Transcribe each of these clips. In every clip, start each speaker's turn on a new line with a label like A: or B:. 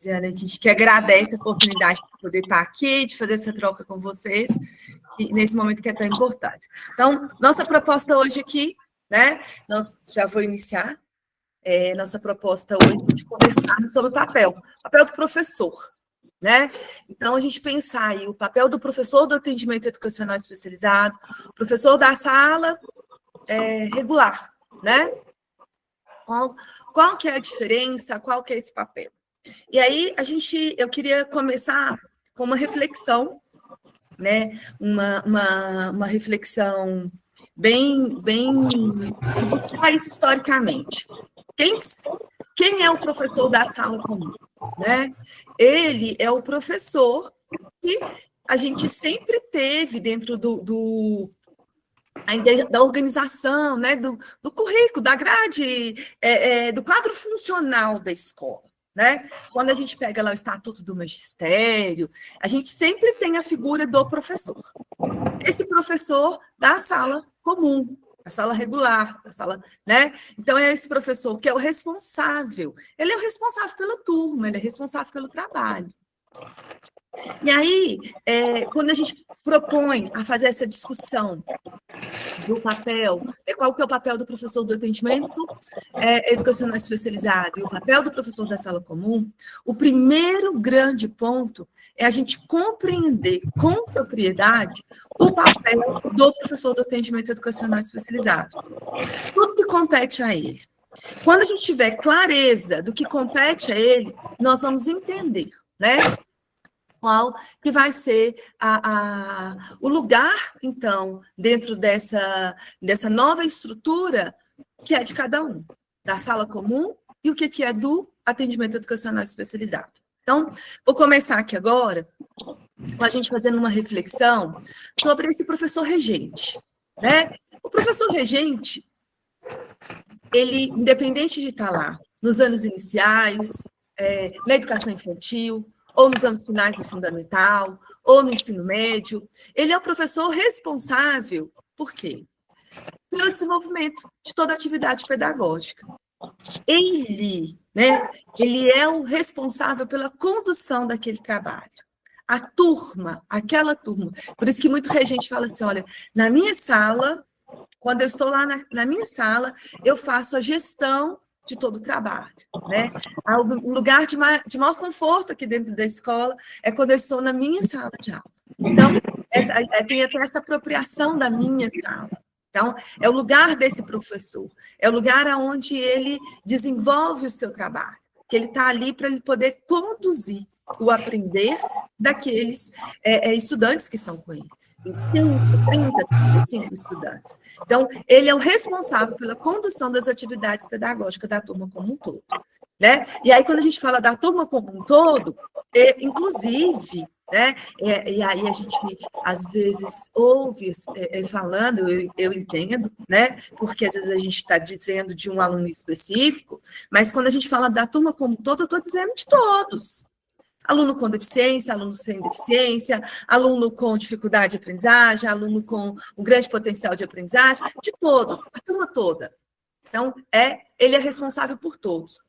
A: Josiane, a gente que agradece a oportunidade de poder estar aqui, de fazer essa troca com vocês, nesse momento que é tão importante. Então, nossa proposta hoje aqui, né? Nós já vou iniciar. Nossa proposta hoje é de conversar sobre o papel do professor, né? Então, a gente pensar aí o papel do professor do atendimento educacional especializado, o professor da sala regular, né? Qual que é a diferença, qual que é esse papel? E aí, eu queria começar com uma reflexão, né? Uma reflexão bem de buscar isso historicamente. Quem é o professor da sala comum? Né? Ele é o professor que a gente sempre teve dentro da organização, né? do currículo, da grade, do quadro funcional da escola. Né? Quando a gente pega lá o Estatuto do Magistério, a gente sempre tem a figura do professor. Esse professor da sala comum, da sala regular, da sala, né? Então, é esse professor que é o responsável. Ele é o responsável pela turma, ele é responsável pelo trabalho. E aí, quando a gente propõe a fazer essa discussão do papel, qual que é o papel do professor do atendimento educacional especializado e o papel do professor da sala comum, o primeiro grande ponto é a gente compreender com propriedade o papel do professor do atendimento educacional especializado. Tudo que compete a ele. Quando a gente tiver clareza do que compete a ele, nós vamos entender, né? Qual que vai ser o lugar, então, dentro dessa nova estrutura que é de cada um, da sala comum e o que é do atendimento educacional especializado. Então, vou começar aqui agora com a gente fazendo uma reflexão sobre esse professor regente, né? O professor regente, ele, independente de estar lá nos anos iniciais, na educação infantil, ou nos anos finais do fundamental, ou no ensino médio, ele é o professor responsável, por quê? Pelo desenvolvimento de toda a atividade pedagógica. Ele é o responsável pela condução daquele trabalho. A turma, aquela turma. Por isso que muito regente fala assim, olha, na minha sala, quando eu estou lá na minha sala, eu faço a gestão de todo o trabalho, né? O lugar de maior conforto aqui dentro da escola é quando eu estou na minha sala de aula. Então, tem até essa apropriação da minha sala. Então, é o lugar desse professor, é o lugar onde ele desenvolve o seu trabalho, que ele está ali para ele poder conduzir o aprender daqueles estudantes que estão com ele. 25, 30, 35 estudantes. Então, ele é o responsável pela condução das atividades pedagógicas da turma como um todo. Né? E aí, quando a gente fala da turma como um todo, inclusive, né? E aí a gente, às vezes, ouve falando, eu entendo, né? Porque às vezes a gente está dizendo de um aluno específico, mas quando a gente fala da turma como um todo, eu estou dizendo de todos. Aluno com deficiência, aluno sem deficiência, aluno com dificuldade de aprendizagem, aluno com um grande potencial de aprendizagem, de todos, a turma toda. Então, ele é responsável por todos.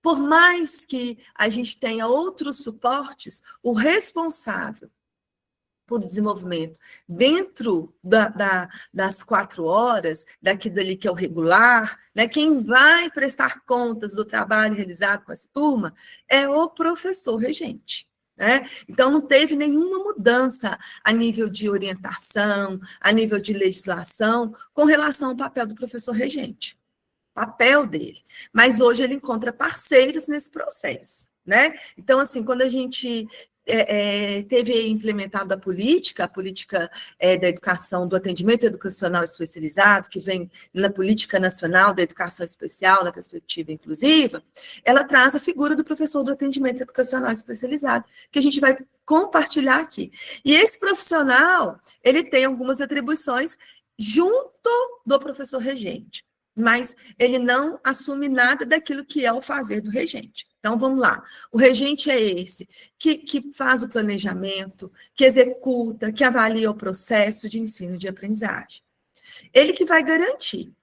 A: Por mais que a gente tenha outros suportes, o responsável por desenvolvimento dentro das 4 horas, daquilo ali que é o regular, né? Quem vai prestar contas do trabalho realizado com essa turma é o professor regente. Né? Então, não teve nenhuma mudança a nível de orientação, a nível de legislação, com relação ao papel do professor regente. Papel dele. Mas hoje ele encontra parceiros nesse processo. Né? Então, assim, quando a gente teve implementado a política da educação, do atendimento educacional especializado, que vem na Política Nacional da Educação Especial, na perspectiva inclusiva, ela traz a figura do professor do atendimento educacional especializado, que a gente vai compartilhar aqui. E esse profissional, ele tem algumas atribuições junto do professor regente, mas ele não assume nada daquilo que é o fazer do regente. Então, vamos lá. O regente é esse que faz o planejamento, que executa, que avalia o processo de ensino e de aprendizagem. Ele que vai garantir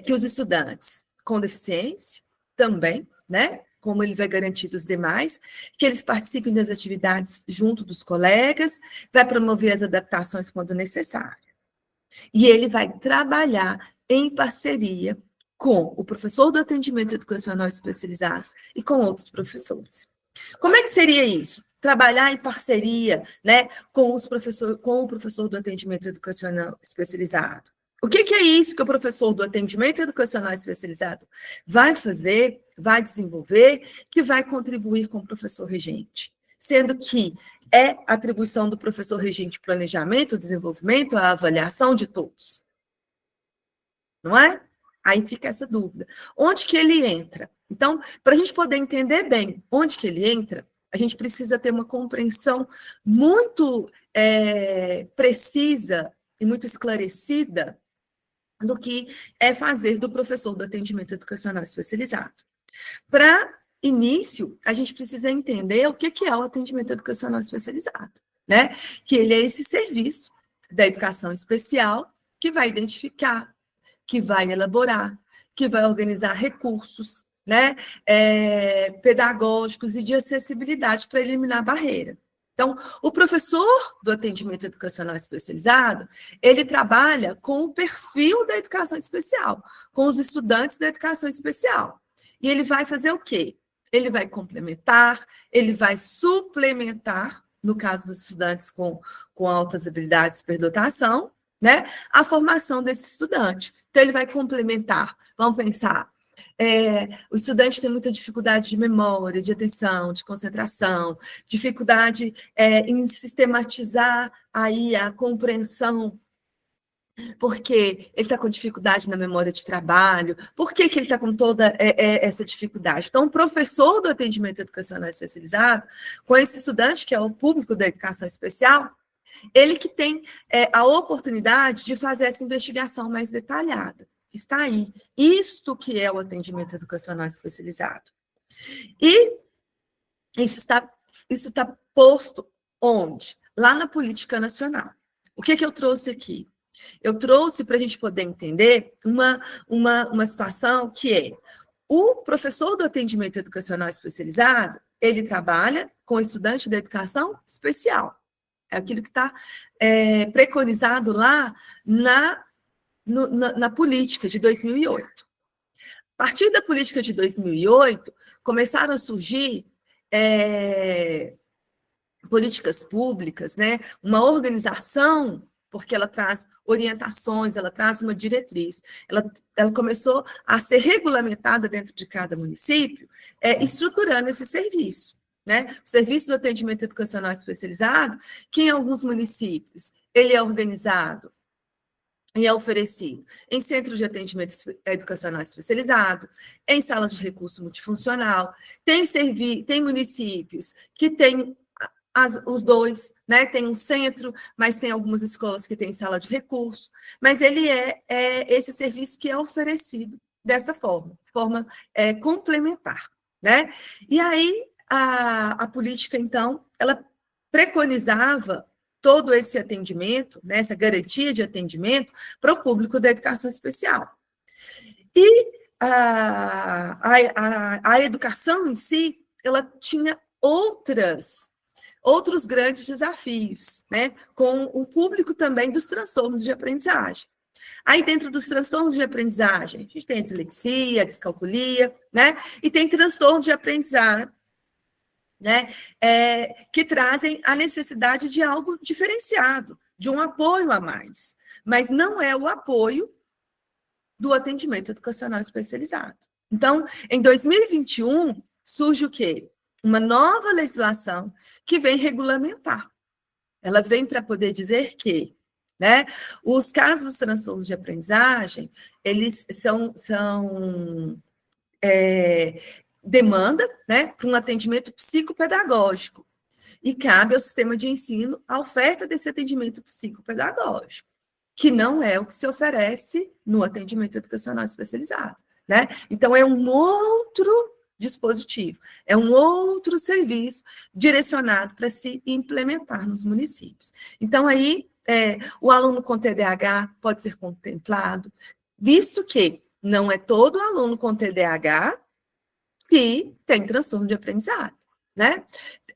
A: que os estudantes com deficiência também, né, como ele vai garantir dos demais, que eles participem das atividades junto dos colegas, vai promover as adaptações quando necessário. E ele vai trabalhar em parceria com o professor do atendimento educacional especializado e com outros professores. Como é que seria isso? Trabalhar em parceria, né, com o professor do atendimento educacional especializado. O que é isso que o professor do atendimento educacional especializado vai fazer, vai desenvolver, que vai contribuir com o professor regente? Sendo que é atribuição do professor regente o planejamento, o desenvolvimento, a avaliação de todos. Não é? Aí fica essa dúvida. Onde que ele entra? Então, para a gente poder entender bem onde que ele entra, a gente precisa ter uma compreensão muito precisa e muito esclarecida do que é fazer do professor do atendimento educacional especializado. Para início, a gente precisa entender o que é o atendimento educacional especializado, né? Que ele é esse serviço da educação especial que vai identificar, que vai elaborar, que vai organizar recursos, né, pedagógicos e de acessibilidade para eliminar a barreira. Então, o professor do atendimento educacional especializado, ele trabalha com o perfil da educação especial, com os estudantes da educação especial. E ele vai fazer o quê? Ele vai complementar, ele vai suplementar, no caso dos estudantes com altas habilidades de superdotação, né, a formação desse estudante. Então, ele vai complementar. Vamos pensar, o estudante tem muita dificuldade de memória, de atenção, de concentração, dificuldade em sistematizar aí a compreensão, porque ele está com dificuldade na memória de trabalho, por que ele está com toda essa dificuldade? Então, o professor do atendimento educacional especializado, com esse estudante, que é o público da educação especial, ele que tem a oportunidade de fazer essa investigação mais detalhada. Está aí. Isto que é o atendimento educacional especializado. E isso está posto onde? Lá na política nacional. O que eu trouxe aqui? Eu trouxe para a gente poder entender uma situação que é o professor do atendimento educacional especializado, ele trabalha com estudante da educação especial. É aquilo que está preconizado lá na política de 2008. A partir da política de 2008, começaram a surgir políticas públicas, né? Uma organização, porque ela traz orientações, ela traz uma diretriz. Ela começou a ser regulamentada dentro de cada município, estruturando esse serviço. Né? O serviço do atendimento educacional especializado, que em alguns municípios ele é organizado e é oferecido em centros de atendimento educacional especializado, em salas de recurso multifuncional, tem municípios que têm os dois, né? Tem um centro, mas tem algumas escolas que têm sala de recurso, mas ele é esse serviço que é oferecido dessa forma complementar, né? E aí, a política, então, ela preconizava todo esse atendimento, né, essa garantia de atendimento para o público da educação especial. E a educação em si, ela tinha outros grandes desafios, né, com o público também dos transtornos de aprendizagem. Aí, dentro dos transtornos de aprendizagem, a gente tem a dislexia, a descalculia, né, e tem transtornos de aprendizagem, né, que trazem a necessidade de algo diferenciado, de um apoio a mais, mas não é o apoio do atendimento educacional especializado. Então, em 2021, surge o quê? Uma nova legislação que vem regulamentar. Ela vem para poder dizer que, né, os casos dos transtornos de aprendizagem, eles são demanda, né, para um atendimento psicopedagógico. E cabe ao sistema de ensino a oferta desse atendimento psicopedagógico, que não é o que se oferece no atendimento educacional especializado, né? Então, é um outro dispositivo, é um outro serviço direcionado para se implementar nos municípios. Então, aí, o aluno com TDAH pode ser contemplado, visto que não é todo aluno com TDAH que tem transtorno de aprendizagem, né?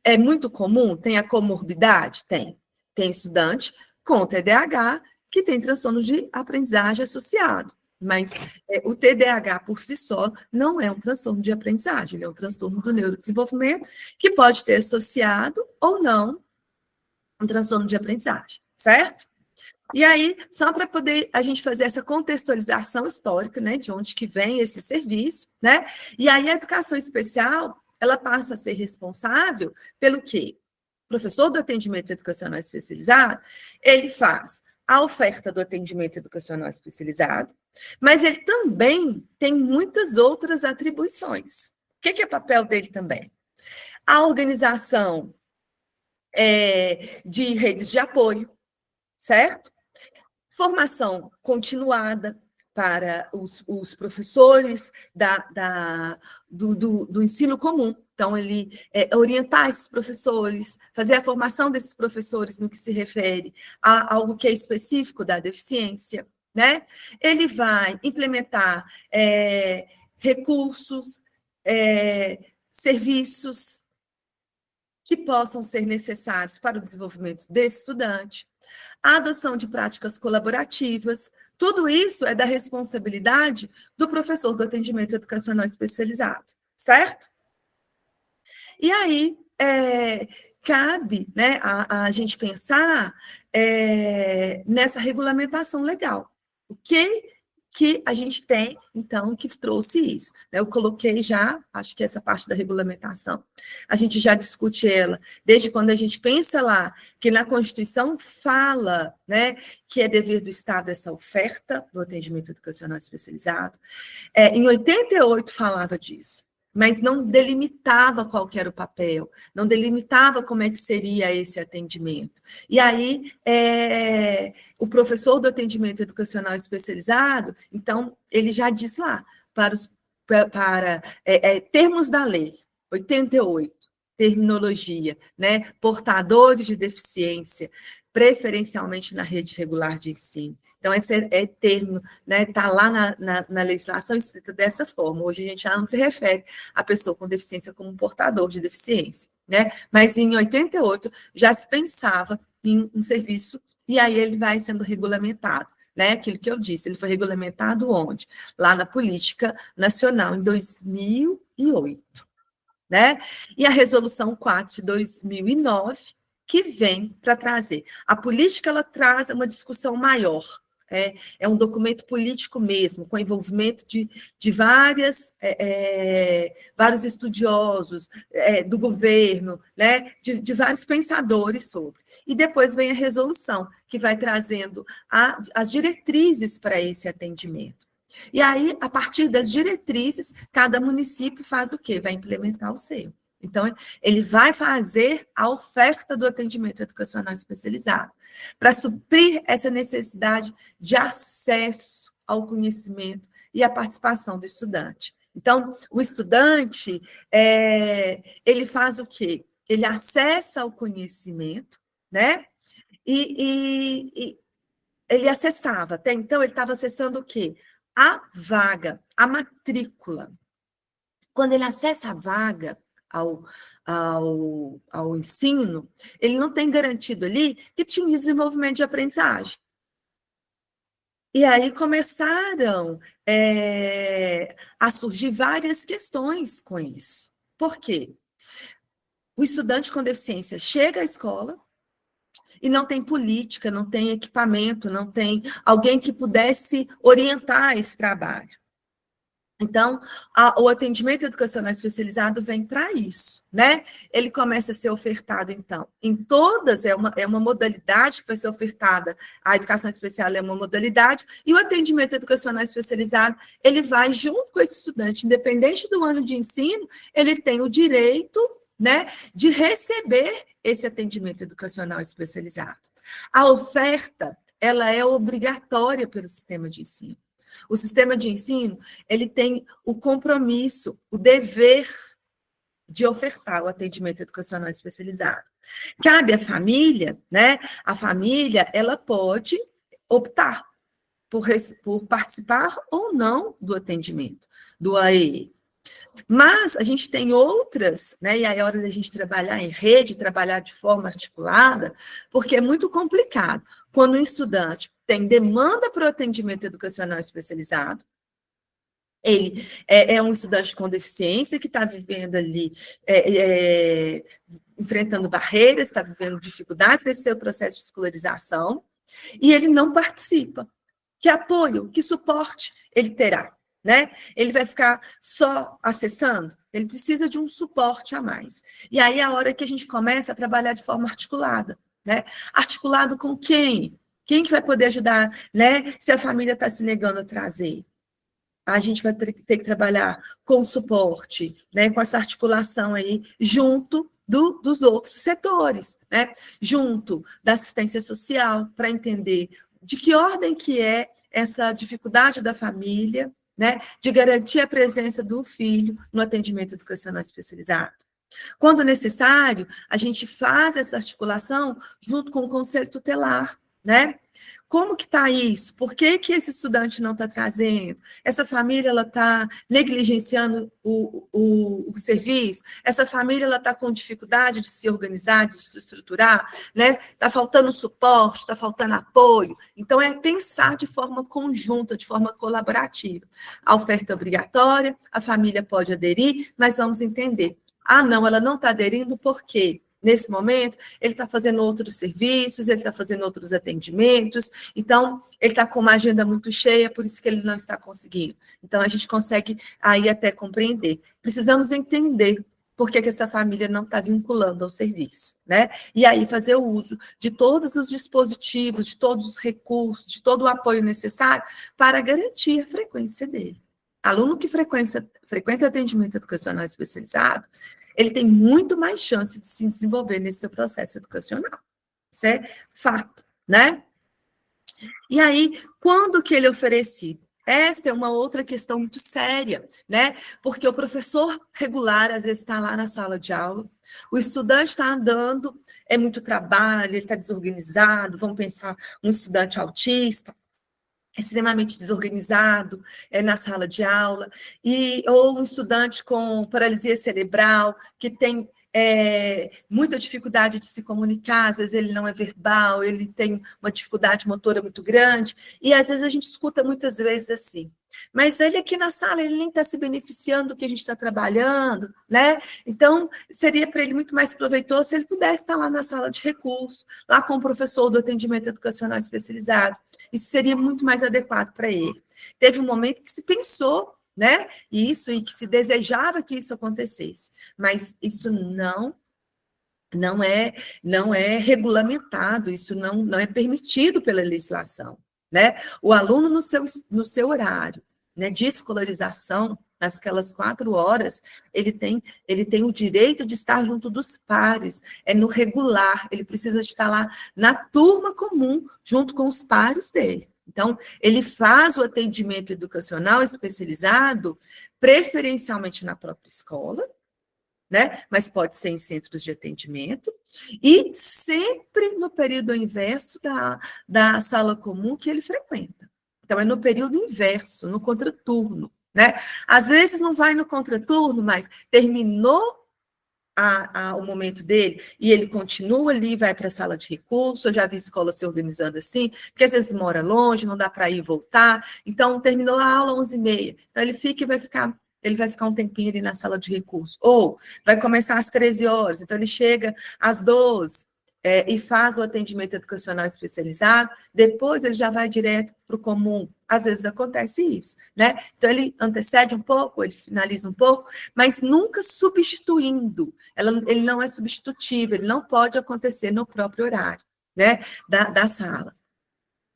A: É muito comum, tem a comorbidade? Tem. Tem estudante com TDAH que tem transtorno de aprendizagem associado, mas o TDAH por si só não é um transtorno de aprendizagem, ele é um transtorno do neurodesenvolvimento que pode ter associado ou não um transtorno de aprendizagem, certo? E aí, só para poder a gente fazer essa contextualização histórica, né, de onde que vem esse serviço, né? E aí a educação especial, ela passa a ser responsável pelo quê? O professor do atendimento educacional especializado, ele faz a oferta do atendimento educacional especializado, mas ele também tem muitas outras atribuições. O que é papel dele também? A organização de redes de apoio, certo? Formação continuada para os professores do ensino comum. Então, ele orientar esses professores, fazer a formação desses professores no que se refere a algo que é específico da deficiência, né? Ele vai implementar recursos, serviços que possam ser necessários para o desenvolvimento desse estudante, a adoção de práticas colaborativas, tudo isso é da responsabilidade do professor do atendimento educacional especializado, certo? E aí, cabe, né, a gente pensar nessa regulamentação legal. O que a gente tem, então, que trouxe isso? Eu coloquei já, acho que essa parte da regulamentação, a gente já discute ela, desde quando a gente pensa lá, que na Constituição fala, né, que é dever do Estado essa oferta do atendimento educacional especializado. Em 88 falava disso, mas não delimitava qual que era o papel, não delimitava como é que seria esse atendimento. E aí, o professor do atendimento educacional especializado, então, ele já diz lá, para termos da lei, 88, terminologia, né, portadores de deficiência, preferencialmente na rede regular de ensino. Então, esse termo, né, está lá na legislação escrita dessa forma. Hoje a gente já não se refere à pessoa com deficiência como um portador de deficiência, né? Mas em 88 já se pensava em um serviço, e aí ele vai sendo regulamentado, né? Aquilo que eu disse, ele foi regulamentado onde? Lá na Política Nacional, em 2008, né? E a Resolução 4 de 2009, que vem para trazer. A política, ela traz uma discussão maior, é um documento político mesmo, com envolvimento de vários estudiosos do governo, né, de vários pensadores sobre. E depois vem a resolução, que vai trazendo as diretrizes para esse atendimento. E aí, a partir das diretrizes, cada município faz o quê? Vai implementar o seu. Então, ele vai fazer a oferta do atendimento educacional especializado, para suprir essa necessidade de acesso ao conhecimento e à participação do estudante. Então, o estudante, ele faz o quê? Ele acessa o conhecimento, né? E ele acessava, até então ele estava acessando o quê? A vaga, a matrícula. Quando ele acessa a vaga ao ensino, ele não tem garantido ali que tinha um desenvolvimento de aprendizagem. E aí começaram a surgir várias questões com isso. Por quê? O estudante com deficiência chega à escola e não tem política, não tem equipamento, não tem alguém que pudesse orientar esse trabalho. Então, o atendimento educacional especializado vem para isso, né? Ele começa a ser ofertado, então, em todas, é uma modalidade que vai ser ofertada, a educação especial é uma modalidade, e o atendimento educacional especializado, ele vai junto com esse estudante, independente do ano de ensino, ele tem o direito, né, de receber esse atendimento educacional especializado. A oferta, ela é obrigatória pelo sistema de ensino. O sistema de ensino, ele tem o compromisso, o dever de ofertar o atendimento educacional especializado. Cabe à família, né? A família, ela pode optar por participar ou não do atendimento, do AE, Mas a gente tem outras, né? E aí é hora da gente trabalhar em rede, trabalhar de forma articulada, porque é muito complicado. Quando um estudante tem demanda para o atendimento educacional especializado, ele é um estudante com deficiência que está vivendo ali, enfrentando barreiras, está vivendo dificuldades nesse seu processo de escolarização, e ele não participa. Que apoio, que suporte ele terá? Né? Ele vai ficar só acessando? Ele precisa de um suporte a mais. E aí é a hora que a gente começa a trabalhar de forma articulada. Né? Articulado com quem? Quem que vai poder ajudar, né? Se a família está se negando a trazer? A gente vai ter que trabalhar com suporte, né? Com essa articulação aí, junto dos outros setores, né? Junto da assistência social, para entender de que ordem que é essa dificuldade da família, né? De garantir a presença do filho no atendimento educacional especializado. Quando necessário, a gente faz essa articulação junto com o conselho tutelar, né? Como que está isso? Por que que esse estudante não está trazendo? Essa família ela está negligenciando o serviço? Essa família ela está com dificuldade de se organizar, de se estruturar? Né? Está faltando suporte, está faltando apoio? Então, é pensar de forma conjunta, de forma colaborativa. A oferta é obrigatória, a família pode aderir, mas vamos entender. Ah, não, ela não está aderindo por quê? Nesse momento, ele está fazendo outros serviços, ele está fazendo outros atendimentos, então, ele está com uma agenda muito cheia, por isso que ele não está conseguindo. Então, a gente consegue aí até compreender. Precisamos entender por que essa família não está vinculando ao serviço, né? E aí fazer o uso de todos os dispositivos, de todos os recursos, de todo o apoio necessário para garantir a frequência dele. Aluno que frequenta atendimento educacional especializado, ele tem muito mais chance de se desenvolver nesse seu processo educacional. Isso é fato, né? E aí, quando que ele é oferecido? Esta é uma outra questão muito séria, né? Porque o professor regular, às vezes, está lá na sala de aula, o estudante está andando, é muito trabalho, ele está desorganizado, vamos pensar um estudante autista, extremamente desorganizado na sala de aula, ou um estudante com paralisia cerebral, que tem muita dificuldade de se comunicar, às vezes ele não é verbal, ele tem uma dificuldade motora muito grande, e às vezes a gente escuta muitas vezes assim, mas ele aqui na sala, ele nem está se beneficiando do que a gente está trabalhando, né? Então, seria para ele muito mais proveitoso se ele pudesse estar lá na sala de recurso, lá com o professor do atendimento educacional especializado. Isso seria muito mais adequado para ele. Teve um momento que se pensou, né? Isso, e que se desejava que isso acontecesse, mas isso não é regulamentado, isso não é permitido pela legislação, né? O aluno no seu horário, né, de escolarização, nasquelas 4 horas, ele tem o direito de estar junto dos pares, é no regular, ele precisa estar lá na turma comum, junto com os pares dele. Então, ele faz o atendimento educacional especializado, preferencialmente na própria escola, né? Mas pode ser em centros de atendimento, e sempre no período inverso da sala comum que ele frequenta. Então, é no período inverso, no contraturno, né? Às vezes não vai no contraturno, mas terminou o momento dele, e ele continua ali, vai para a sala de recurso. Eu já vi escola se organizando assim, porque às vezes mora longe, não dá para ir e voltar, então terminou a aula 11h30, então ele vai ficar um tempinho ali na sala de recurso, ou vai começar às 13 horas, então ele chega às 12, e faz o atendimento educacional especializado, depois ele já vai direto para o comum. Às vezes acontece isso, né? Então ele antecede um pouco, ele finaliza um pouco, mas nunca substituindo. Ele não é substitutivo, ele não pode acontecer no próprio horário, né, da sala.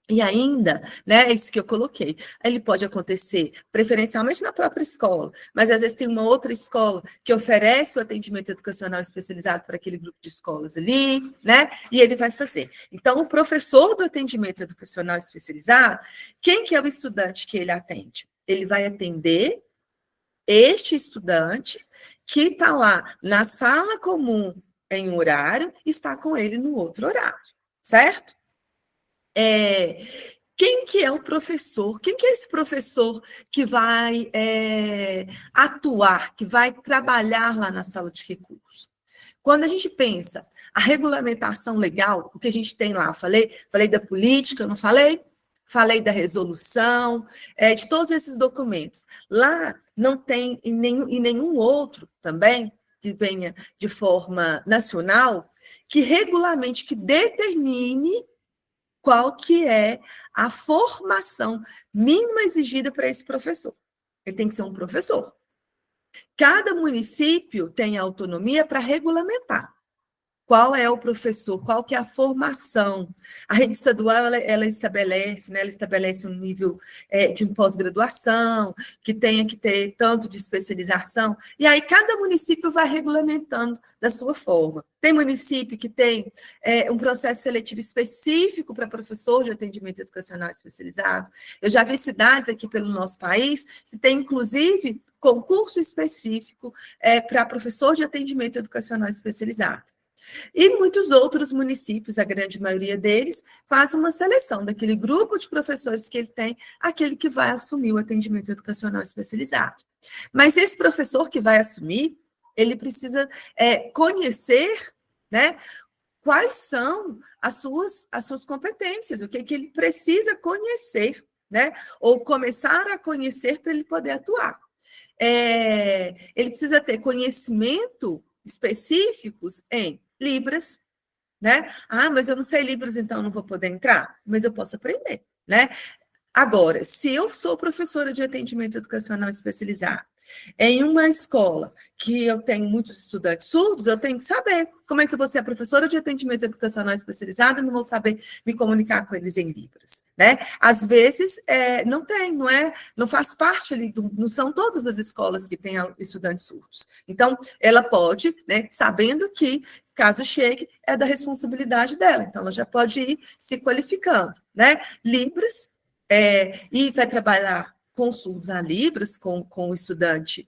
A: E ainda, né, é isso que eu coloquei, ele pode acontecer preferencialmente na própria escola, mas às vezes tem uma outra escola que oferece o atendimento educacional especializado para aquele grupo de escolas ali, né, e ele vai fazer. Então, o professor do atendimento educacional especializado, quem que é o estudante que ele atende? Ele vai atender este estudante que está lá na sala comum em um horário, está com ele no outro horário, certo? Quem que é o professor? Quem que é esse professor que vai atuar, que vai trabalhar lá na sala de recurso? Quando a gente pensa a regulamentação legal, o que a gente tem lá, falei da política, não falei? Falei da resolução, de todos esses documentos. Lá não tem em nenhum outro também, que venha de forma nacional, que regulamente, que determine qual que é a formação mínima exigida para esse professor. Ele tem que ser um professor. Cada município tem autonomia para regulamentar. Qual é o professor? Qual que é a formação? A rede estadual, ela estabelece, né? Ela estabelece um nível de pós-graduação, que tenha que ter tanto de especialização, e aí cada município vai regulamentando da sua forma. Tem município que tem um processo seletivo específico para professor de atendimento educacional especializado. Eu já vi cidades aqui pelo nosso país que tem, inclusive, concurso específico para professor de atendimento educacional especializado. E muitos outros municípios, a grande maioria deles, faz uma seleção daquele grupo de professores que ele tem, aquele que vai assumir o atendimento educacional especializado. Mas esse professor que vai assumir, ele precisa conhecer, né, quais são as suas competências, o que ele precisa conhecer, né, ou começar a conhecer para ele poder atuar. Ele precisa ter conhecimento específicos em Libras, né? Ah, mas eu não sei Libras, então eu não vou poder entrar, mas eu posso aprender, né? Agora, se eu sou professora de atendimento educacional especializado em uma escola que eu tenho muitos estudantes surdos, eu tenho que saber como é que eu vou ser a professora de atendimento educacional especializado e não vou saber me comunicar com eles em Libras, né? Às vezes, não faz parte ali, não são todas as escolas que têm estudantes surdos. Então, ela pode, né, sabendo que, caso chegue, é da responsabilidade dela. Então, ela já pode ir se qualificando, né? Libras, e vai trabalhar com surdos a Libras, com o estudante,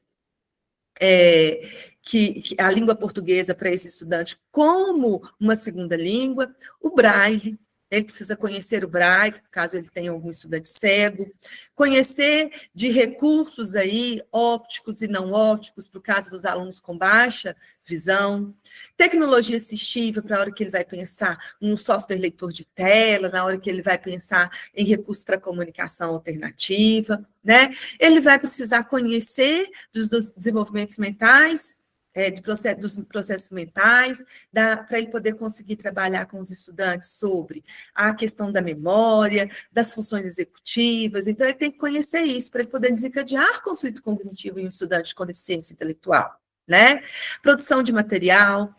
A: que a língua portuguesa para esse estudante como uma segunda língua, o Braille, ele precisa conhecer o Braille, caso ele tenha algum estudante cego, conhecer de recursos aí, ópticos e não ópticos, para o caso dos alunos com baixa visão, tecnologia assistiva, para a hora que ele vai pensar um software leitor de tela, na hora que ele vai pensar em recursos para comunicação alternativa, né? Ele vai precisar conhecer dos desenvolvimentos mentais, dos processos mentais, para ele poder conseguir trabalhar com os estudantes sobre a questão da memória, das funções executivas. Então, ele tem que conhecer isso para ele poder desencadear conflito cognitivo em um estudante com deficiência intelectual, né? Produção de material,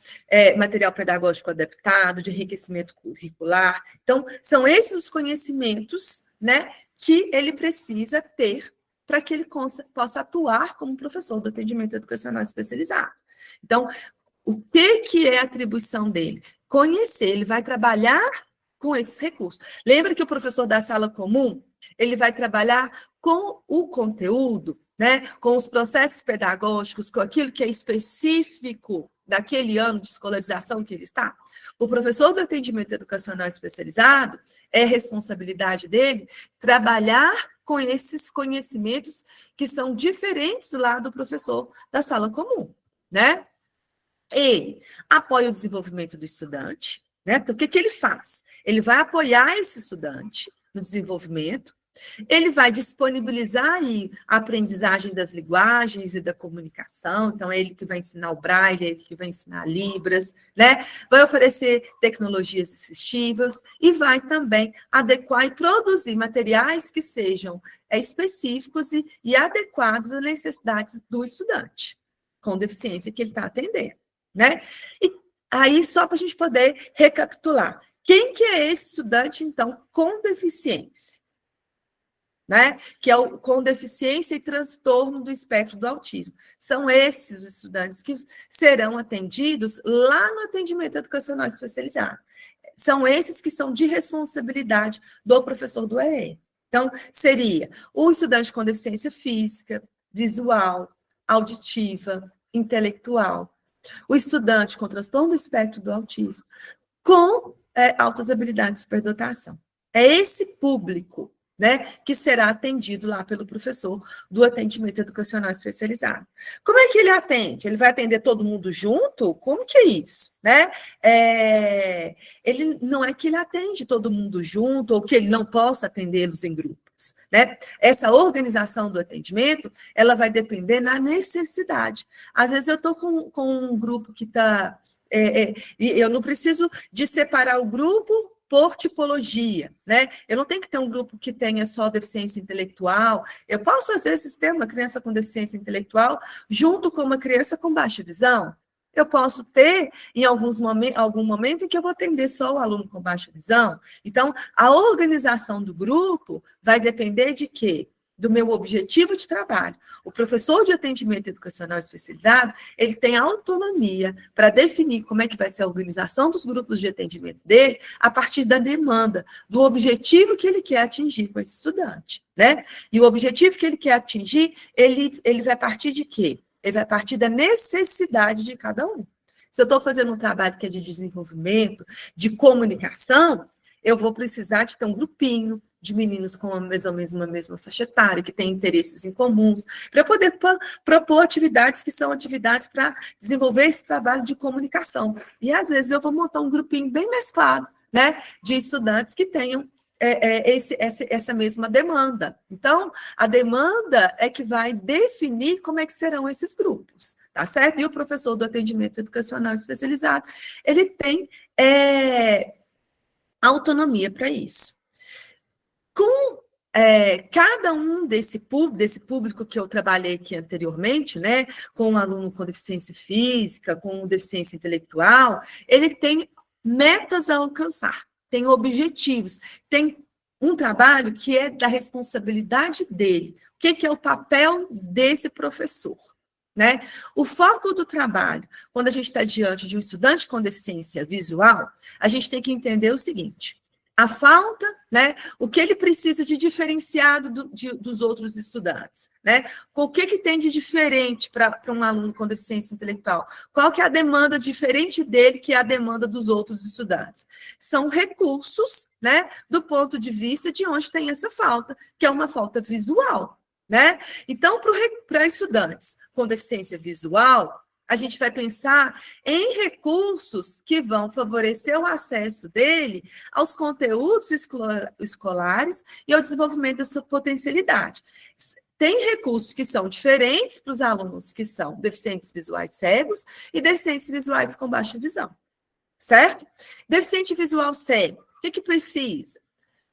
A: material pedagógico adaptado, de enriquecimento curricular. Então, são esses os conhecimentos, né, que ele precisa ter para que ele possa atuar como professor do atendimento educacional especializado. Então, o que é a atribuição dele? Conhecer, ele vai trabalhar com esses recursos. Lembra que o professor da sala comum, ele vai trabalhar com o conteúdo, né, com os processos pedagógicos, com aquilo que é específico daquele ano de escolarização que ele está. O professor do atendimento educacional especializado, é responsabilidade dele trabalhar com esses conhecimentos que são diferentes lá do professor da sala comum, né? Ele apoia o desenvolvimento do estudante, né? Então, o que ele faz? Ele vai apoiar esse estudante no desenvolvimento, ele vai disponibilizar aí a aprendizagem das linguagens e da comunicação, então é ele que vai ensinar o Braille, é ele que vai ensinar Libras, né? Vai oferecer tecnologias assistivas e vai também adequar e produzir materiais que sejam específicos e adequados às necessidades do estudante com deficiência que ele está atendendo, né? E aí, só para a gente poder recapitular, quem que é esse estudante, então, com deficiência? Né? Que é o com deficiência e transtorno do espectro do autismo. São esses os estudantes que serão atendidos lá no atendimento educacional especializado. São esses que são de responsabilidade do professor do EE. Então, seria o estudante com deficiência física, visual, auditiva, intelectual, o estudante com transtorno do espectro do autismo, com altas habilidades de superdotação. É esse público, né, que será atendido lá pelo professor do atendimento educacional especializado. Como é que ele atende? Ele vai atender todo mundo junto? Como que é isso? Né? Ele não é que ele atende todo mundo junto ou que ele não possa atendê-los em grupos. Né? Essa organização do atendimento, ela vai depender na necessidade. Às vezes eu estou com um grupo que está... eu não preciso de separar o grupo por tipologia, né? Eu não tenho que ter um grupo que tenha só deficiência intelectual. Eu posso, às vezes, ter uma criança com deficiência intelectual junto com uma criança com baixa visão. Eu posso ter, em algum momento, em que eu vou atender só o aluno com baixa visão. Então, a organização do grupo vai depender de quê? Do meu objetivo de trabalho. O professor de atendimento educacional especializado, ele tem autonomia para definir como é que vai ser a organização dos grupos de atendimento dele a partir da demanda, do objetivo que ele quer atingir com esse estudante, né? E o objetivo que ele quer atingir, ele vai partir de quê? Ele vai partir da necessidade de cada um. Se eu estou fazendo um trabalho que é de desenvolvimento, de comunicação, eu vou precisar de ter um grupinho de meninos com a mesma faixa etária, que têm interesses em comuns, para poder propor atividades que são atividades para desenvolver esse trabalho de comunicação. E, às vezes, eu vou montar um grupinho bem mesclado, né, de estudantes que tenham essa mesma demanda. Então, a demanda é que vai definir como é que serão esses grupos, tá certo? E o professor do atendimento educacional especializado, ele tem autonomia para isso. Com cada um desse público que eu trabalhei aqui anteriormente, né, com um aluno com deficiência física, com deficiência intelectual, ele tem metas a alcançar, tem objetivos, tem um trabalho que é da responsabilidade dele. O que é o papel desse professor? Né? O foco do trabalho, quando a gente está diante de um estudante com deficiência visual, a gente tem que entender o seguinte: a falta, né? O que ele precisa de diferenciado dos outros estudantes, né? O que tem de diferente para um aluno com deficiência intelectual? Qual que é a demanda diferente dele que é a demanda dos outros estudantes? São recursos, né? Do ponto de vista de onde tem essa falta, que é uma falta visual, né? Então, para estudantes com deficiência visual, a gente vai pensar em recursos que vão favorecer o acesso dele aos conteúdos escolares e ao desenvolvimento da sua potencialidade. Tem recursos que são diferentes para os alunos que são deficientes visuais cegos e deficientes visuais com baixa visão, certo? Deficiente visual cego, o que precisa?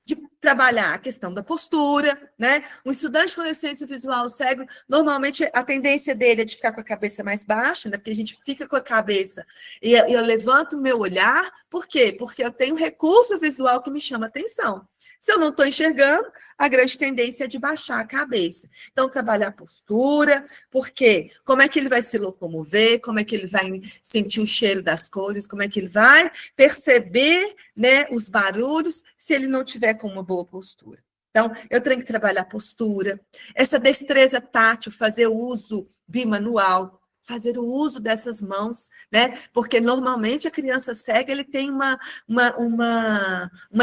A: De trabalhar a questão da postura, né? Um estudante com deficiência visual cego, normalmente a tendência dele é de ficar com a cabeça mais baixa, né? Porque a gente fica com a cabeça e eu levanto o meu olhar, por quê? Porque eu tenho um recurso visual que me chama atenção. Se eu não estou enxergando, a grande tendência é de baixar a cabeça. Então, trabalhar a postura, porque como é que ele vai se locomover, como é que ele vai sentir o cheiro das coisas, como é que ele vai perceber, né, os barulhos, se ele não tiver com uma boa postura. Então, eu tenho que trabalhar a postura, essa destreza tátil, fazer o uso bimanual, fazer o uso dessas mãos, né? Porque normalmente a criança cega ele tem uma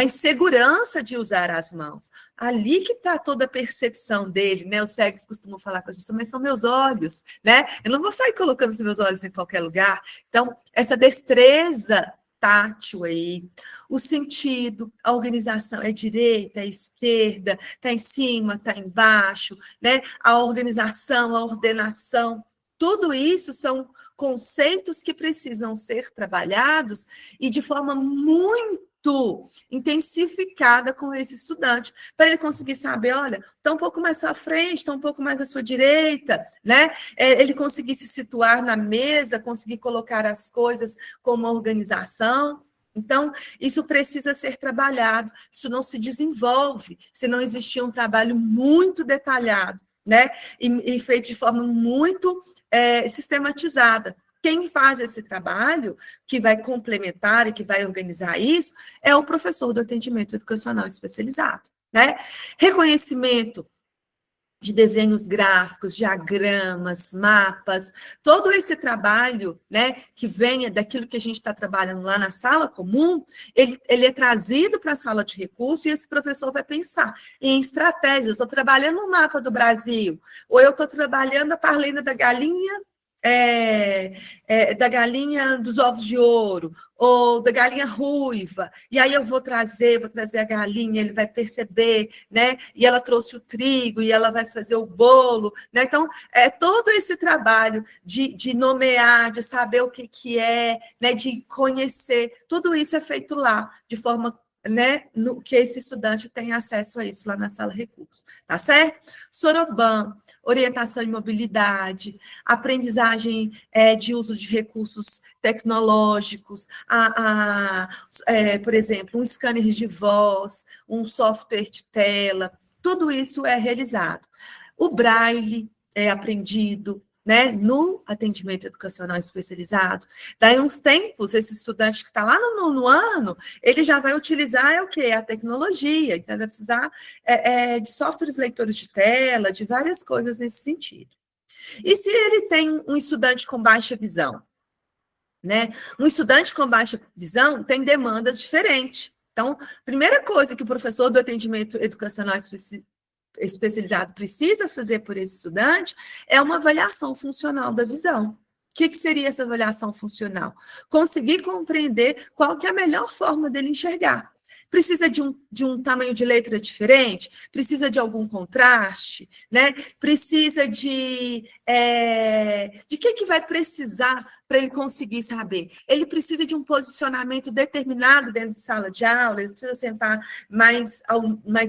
A: insegurança de usar as mãos. Ali que está toda a percepção dele, né? Os cegos costumam falar com a gente, mas são meus olhos, né? Eu não vou sair colocando os meus olhos em qualquer lugar. Então, essa destreza tátil aí, o sentido, a organização é direita, é esquerda, está em cima, está embaixo, né? A organização, a ordenação, tudo isso são conceitos que precisam ser trabalhados e de forma muito intensificada com esse estudante, para ele conseguir saber, olha, está um pouco mais à frente, está um pouco mais à sua direita, né? Ele conseguir se situar na mesa, conseguir colocar as coisas com uma organização. Então, isso precisa ser trabalhado, isso não se desenvolve se não existir um trabalho muito detalhado, né? E feito de forma muito sistematizada. Quem faz esse trabalho, que vai complementar e que vai organizar isso, é o professor do atendimento educacional especializado, né? Reconhecimento de desenhos gráficos, diagramas, mapas, todo esse trabalho, né, que venha daquilo que a gente está trabalhando lá na sala comum, ele é trazido para a sala de recurso e esse professor vai pensar em estratégias. Eu estou trabalhando no mapa do Brasil, ou eu estou trabalhando a Parlenda da galinha, da galinha dos ovos de ouro, ou da galinha ruiva, e aí eu vou trazer a galinha, ele vai perceber, né? E ela trouxe o trigo, e ela vai fazer o bolo, né? Então, todo esse trabalho de nomear, de saber o que é, né? De conhecer, tudo isso é feito lá, de forma, né, que esse estudante tem acesso a isso lá na sala recurso, tá certo? Soroban, orientação e mobilidade, aprendizagem de uso de recursos tecnológicos, por exemplo, um scanner de voz, um software de tela, tudo isso é realizado. O Braille é aprendido, né, no atendimento educacional especializado. Daí, uns tempos, esse estudante que está lá no nono ano, ele já vai utilizar o quê? A tecnologia, então vai precisar de softwares leitores de tela, de várias coisas nesse sentido. E se ele tem um estudante com baixa visão? Né? Um estudante com baixa visão tem demandas diferentes. Então, primeira coisa que o professor do atendimento educacional especializado precisa fazer por esse estudante é uma avaliação funcional da visão. O que seria essa avaliação funcional? Conseguir compreender qual que é a melhor forma dele enxergar. Precisa de um tamanho de letra diferente? Precisa de algum contraste? Né? Precisa de que vai precisar para ele conseguir saber? Ele precisa de um posicionamento determinado dentro de sala de aula, ele precisa sentar mais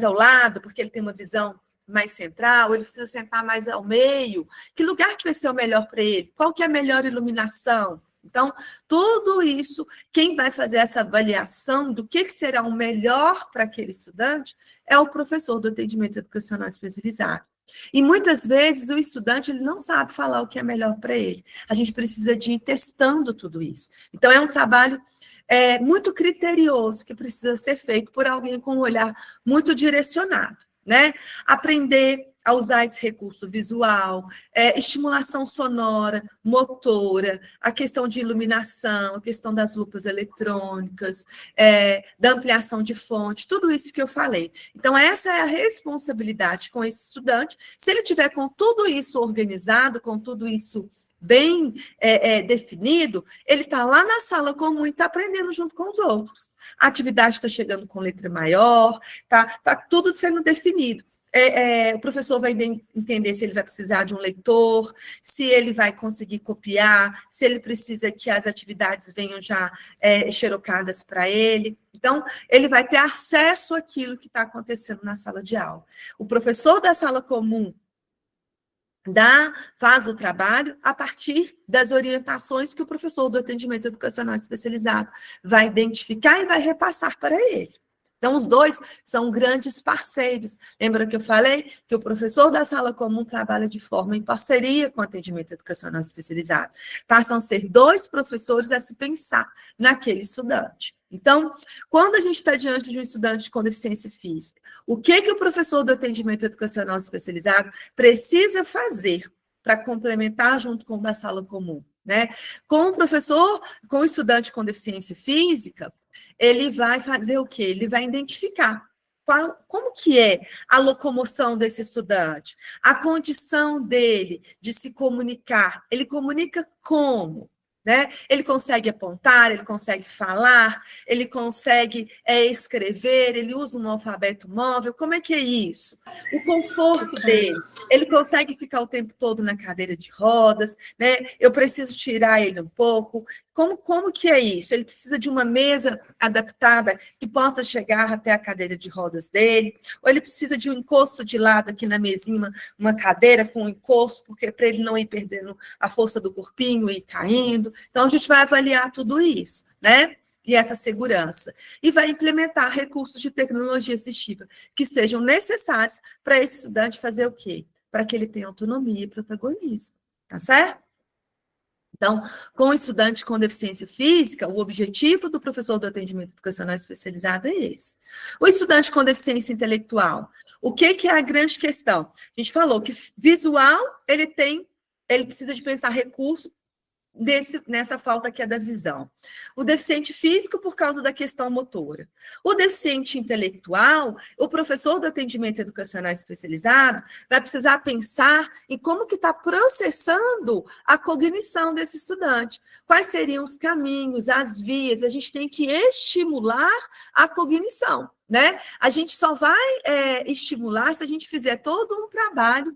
A: ao lado, porque ele tem uma visão mais central, ele precisa sentar mais ao meio. Que lugar que vai ser o melhor para ele? Qual que é a melhor iluminação? Então, tudo isso, quem vai fazer essa avaliação do que será o melhor para aquele estudante é o professor do atendimento educacional especializado. E muitas vezes o estudante ele não sabe falar o que é melhor para ele. A gente precisa de ir testando tudo isso. Então, é um trabalho muito criterioso que precisa ser feito por alguém com um olhar muito direcionado, né? Aprender a usar esse recurso visual, estimulação sonora, motora, a questão de iluminação, a questão das lupas eletrônicas, da ampliação de fonte, tudo isso que eu falei. Então, essa é a responsabilidade com esse estudante. Se ele tiver com tudo isso organizado, com tudo isso bem definido, ele está lá na sala comum e está aprendendo junto com os outros. A atividade está chegando com letra maior, tá tudo sendo definido. O professor vai entender se ele vai precisar de um leitor, se ele vai conseguir copiar, se ele precisa que as atividades venham já xerocadas para ele. Então, ele vai ter acesso àquilo que está acontecendo na sala de aula. O professor da sala comum faz o trabalho a partir das orientações que o professor do atendimento educacional especializado vai identificar e vai repassar para ele. Então, os dois são grandes parceiros. Lembra que eu falei que o professor da sala comum trabalha de forma em parceria com o atendimento educacional especializado. Passam a ser dois professores a se pensar naquele estudante. Então, quando a gente está diante de um estudante com deficiência física, o que o professor do atendimento educacional especializado precisa fazer para complementar junto com o da sala comum? Né? Com o estudante com deficiência física, ele vai fazer o quê? Ele vai identificar como que é a locomoção desse estudante, a condição dele de se comunicar. Ele comunica como? Né? Ele consegue apontar, ele consegue falar, ele consegue escrever, ele usa um alfabeto móvel, como é que é isso? O conforto dele, ele consegue ficar o tempo todo na cadeira de rodas, né? Eu preciso tirar ele um pouco. Como que é isso? Ele precisa de uma mesa adaptada que possa chegar até a cadeira de rodas dele, ou ele precisa de um encosto de lado aqui na mesinha, uma cadeira com um encosto, porque para ele não ir perdendo a força do corpinho e ir caindo. Então, a gente vai avaliar tudo isso, né? E essa segurança. E vai implementar recursos de tecnologia assistiva que sejam necessários para esse estudante fazer o quê? Para que ele tenha autonomia e protagonismo, tá certo? Então, com o estudante com deficiência física, o objetivo do professor do atendimento educacional especializado é esse. O estudante com deficiência intelectual, o que é a grande questão? A gente falou que visual, ele precisa de pensar recurso nessa falta que é da visão. O deficiente físico, por causa da questão motora. O deficiente intelectual, o professor do atendimento educacional especializado vai precisar pensar em como que está processando a cognição desse estudante. Quais seriam os caminhos, as vias? A gente tem que estimular a cognição, né? A gente só vai estimular se a gente fizer todo um trabalho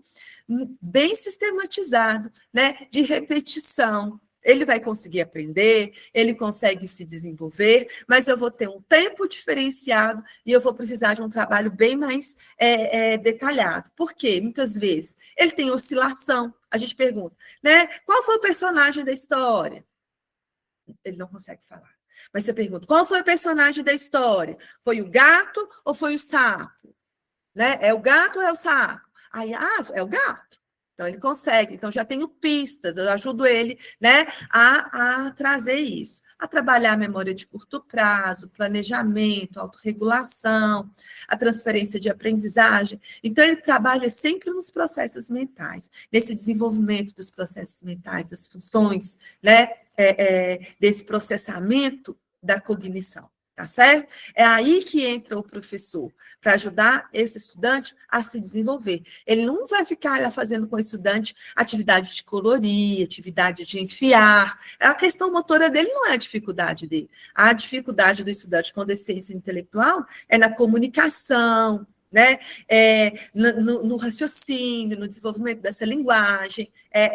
A: bem sistematizado, né, de repetição. Ele vai conseguir aprender, ele consegue se desenvolver, mas eu vou ter um tempo diferenciado e eu vou precisar de um trabalho bem mais detalhado. Por quê? Muitas vezes ele tem oscilação. A gente pergunta, né? Qual foi o personagem da história? Ele não consegue falar. Mas você pergunta, qual foi o personagem da história? Foi o gato ou foi o sapo? Né? É o gato ou é o sapo? Aí, é o gato. Então, ele consegue. Então, já tenho pistas, eu ajudo ele, né, a trazer isso. A trabalhar a memória de curto prazo, planejamento, autorregulação, a transferência de aprendizagem. Então, ele trabalha sempre nos processos mentais, nesse desenvolvimento dos processos mentais, das funções, né, desse processamento da cognição. Tá certo? É aí que entra o professor, para ajudar esse estudante a se desenvolver. Ele não vai ficar lá fazendo com o estudante atividade de colorir, atividade de enfiar. A questão motora dele não é a dificuldade dele. A dificuldade do estudante com deficiência intelectual é na comunicação, né? No raciocínio, no desenvolvimento dessa linguagem,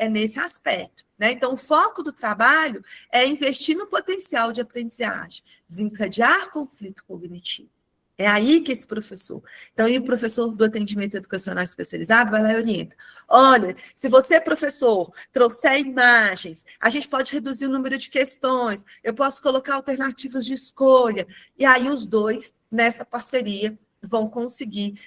A: nesse aspecto. Né? Então, o foco do trabalho é investir no potencial de aprendizagem, desencadear conflito cognitivo. É aí que esse professor... Então, e o professor do atendimento educacional especializado vai lá e orienta. Olha, se você, professor, trouxer imagens, a gente pode reduzir o número de questões, eu posso colocar alternativas de escolha. E aí os dois, nessa parceria, vão conseguir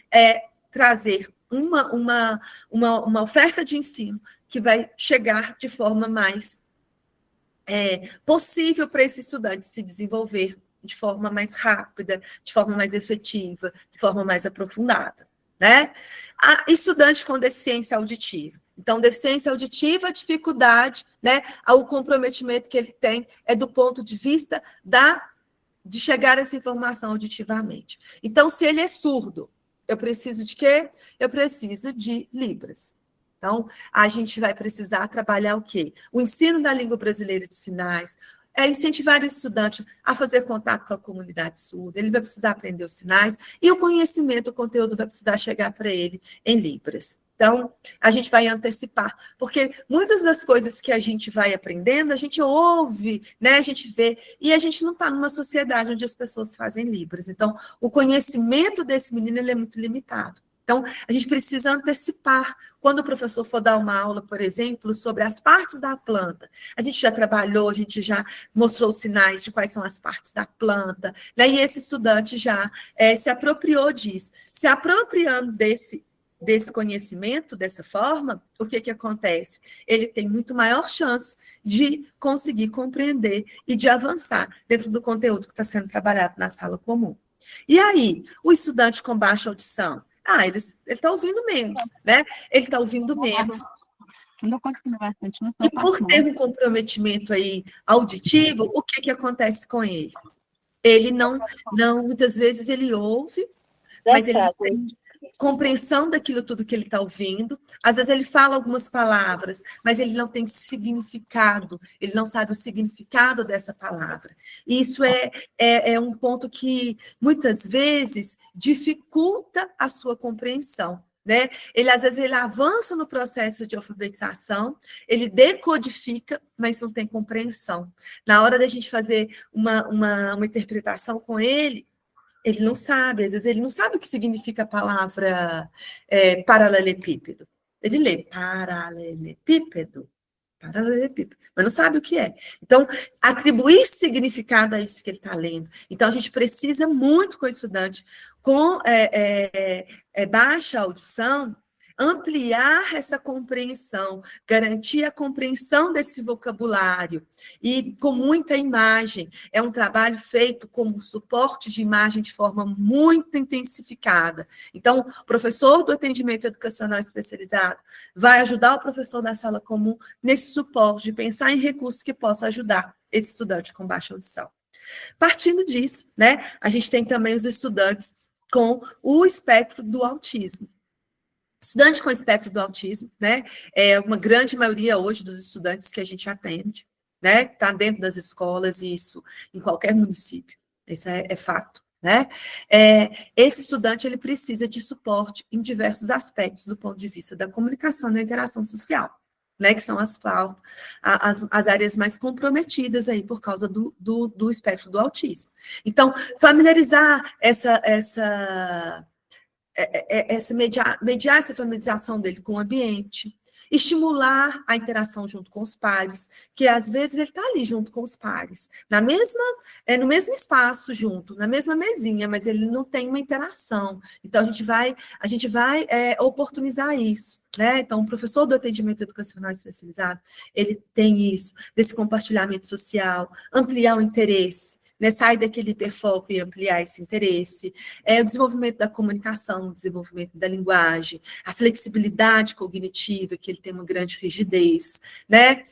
A: trazer uma oferta de ensino que vai chegar de forma mais possível para esse estudante se desenvolver de forma mais rápida, de forma mais efetiva, de forma mais aprofundada, né? A estudante com deficiência auditiva. Então, deficiência auditiva, dificuldade, né? O comprometimento que ele tem é do ponto de vista de chegar a essa informação auditivamente. Então, se ele é surdo, eu preciso de quê? Eu preciso de Libras. Então, a gente vai precisar trabalhar o quê? O ensino da língua brasileira de sinais, incentivar o estudante a fazer contato com a comunidade surda, ele vai precisar aprender os sinais, e o conhecimento, o conteúdo vai precisar chegar para ele em Libras. Então, a gente vai antecipar, porque muitas das coisas que a gente vai aprendendo, a gente ouve, né, a gente vê, e a gente não está numa sociedade onde as pessoas fazem Libras. Então, o conhecimento desse menino ele é muito limitado. Então, a gente precisa antecipar. Quando o professor for dar uma aula, por exemplo, sobre as partes da planta, a gente já trabalhou, a gente já mostrou os sinais de quais são as partes da planta, né? E esse estudante já se apropriou disso. Se apropriando desse conhecimento, dessa forma, o que acontece? Ele tem muito maior chance de conseguir compreender e de avançar dentro do conteúdo que está sendo trabalhado na sala comum. E aí, o estudante com baixa audição? Ele está ouvindo menos, né? Ele está ouvindo menos. E por ter um comprometimento aí auditivo, o que acontece com ele? Ele não, muitas vezes ele ouve, mas ele não tem compreensão daquilo tudo que ele está ouvindo. Às vezes ele fala algumas palavras, mas ele não tem significado, ele não sabe o significado dessa palavra. E isso é um ponto que, muitas vezes, dificulta a sua compreensão. Né? Às vezes, ele avança no processo de alfabetização, ele decodifica, mas não tem compreensão. Na hora da gente fazer uma interpretação com ele não sabe, às vezes ele não sabe o que significa a palavra paralelepípedo. Ele lê paralelepípedo, mas não sabe o que é. Então, atribuir significado a isso que ele está lendo. Então, a gente precisa muito com o estudante com baixa audição, ampliar essa compreensão, garantir a compreensão desse vocabulário e com muita imagem. É um trabalho feito como suporte de imagem de forma muito intensificada. Então, o professor do atendimento educacional especializado vai ajudar o professor da sala comum nesse suporte, de pensar em recursos que possam ajudar esse estudante com baixa audição. Partindo disso, né, a gente tem também os estudantes com o espectro do autismo. Estudante com espectro do autismo, né, é uma grande maioria hoje dos estudantes que a gente atende, né, está dentro das escolas, e isso em qualquer município, isso é fato, né. Esse estudante, ele precisa de suporte em diversos aspectos do ponto de vista da comunicação e da interação social, né, que são as áreas mais comprometidas aí por causa do espectro do autismo. Então, familiarizar mediar essa familiarização dele com o ambiente, estimular a interação junto com os pares, que às vezes ele está ali junto com os pares, no mesmo espaço junto, na mesma mesinha, mas ele não tem uma interação. Então, a gente vai oportunizar isso, né? Então, o professor do atendimento educacional especializado, ele tem isso, desse compartilhamento social, ampliar o interesse, né, sair daquele hiperfoco e ampliar esse interesse, o desenvolvimento da comunicação, o desenvolvimento da linguagem, a flexibilidade cognitiva, que ele tem uma grande rigidez, né,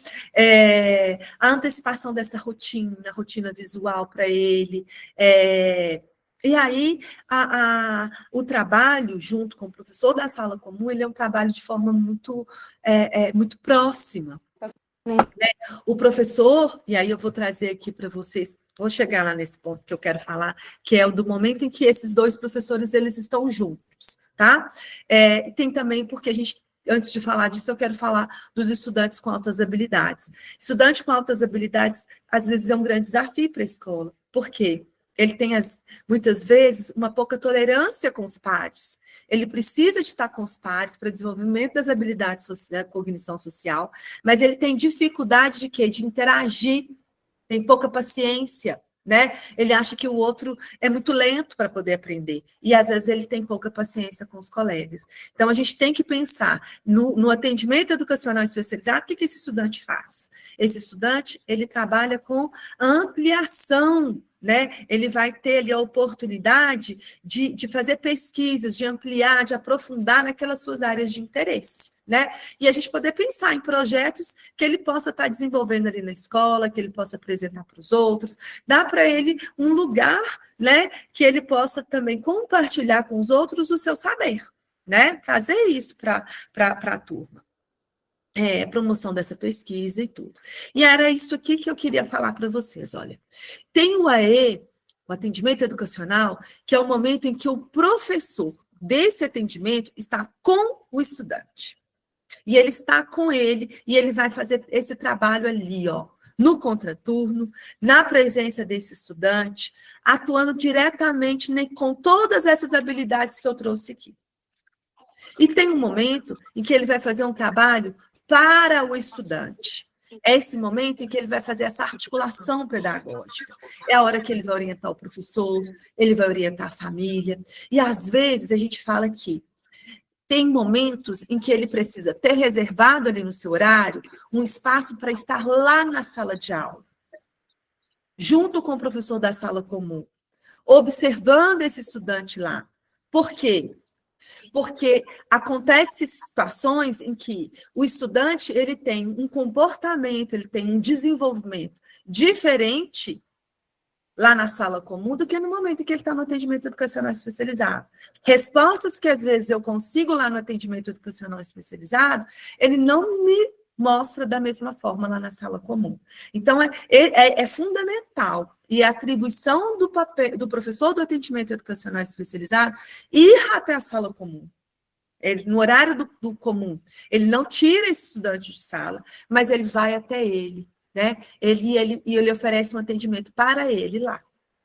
A: a antecipação dessa rotina visual para ele, e aí, o trabalho junto com o professor da sala comum, ele é um trabalho de forma muito próxima. Né? O professor, e aí eu vou trazer aqui para vocês, vou chegar lá nesse ponto que eu quero falar, que é o do momento em que esses dois professores, eles estão juntos, tá? Tem também, porque a gente, antes de falar disso, eu quero falar dos estudantes com altas habilidades. Estudante com altas habilidades, às vezes, é um grande desafio para a escola. Por quê? Ele tem, muitas vezes, uma pouca tolerância com os pares. Ele precisa de estar com os pares para desenvolvimento das habilidades da cognição social, mas ele tem dificuldade de quê? De interagir, tem pouca paciência, né? Ele acha que o outro é muito lento para poder aprender, e às vezes ele tem pouca paciência com os colegas. Então, a gente tem que pensar no atendimento educacional especializado, o que esse estudante faz? Esse estudante, ele trabalha com ampliação, né? Ele vai ter ali a oportunidade de fazer pesquisas, de ampliar, de aprofundar naquelas suas áreas de interesse, né? E a gente poder pensar em projetos que ele possa estar desenvolvendo ali na escola, que ele possa apresentar para os outros, dar para ele um lugar, né, que ele possa também compartilhar com os outros o seu saber, né? Trazer isso para a turma. Promoção dessa pesquisa e tudo. E era isso aqui que eu queria falar para vocês, olha. Tem o AE, o atendimento educacional, que é o momento em que o professor desse atendimento está com o estudante. E ele está com ele, e ele vai fazer esse trabalho ali, ó, no contraturno, na presença desse estudante, atuando diretamente com todas essas habilidades que eu trouxe aqui. E tem um momento em que ele vai fazer um trabalho para o estudante. É esse momento em que ele vai fazer essa articulação pedagógica. É a hora que ele vai orientar o professor, ele vai orientar a família. E, às vezes, a gente fala que tem momentos em que ele precisa ter reservado ali no seu horário um espaço para estar lá na sala de aula, junto com o professor da sala comum, observando esse estudante lá. Por quê? Porque acontecem situações em que o estudante, ele tem um comportamento, ele tem um desenvolvimento diferente lá na sala comum do que no momento em que ele está no atendimento educacional especializado. Respostas que, às vezes, eu consigo lá no atendimento educacional especializado, ele não me mostra da mesma forma lá na sala comum. Então, é fundamental, e a atribuição do papel do professor do atendimento educacional especializado ir até a sala comum. Ele, no horário do comum, ele não tira esse estudante de sala, mas ele vai até ele, né? Ele oferece um atendimento para ele lá,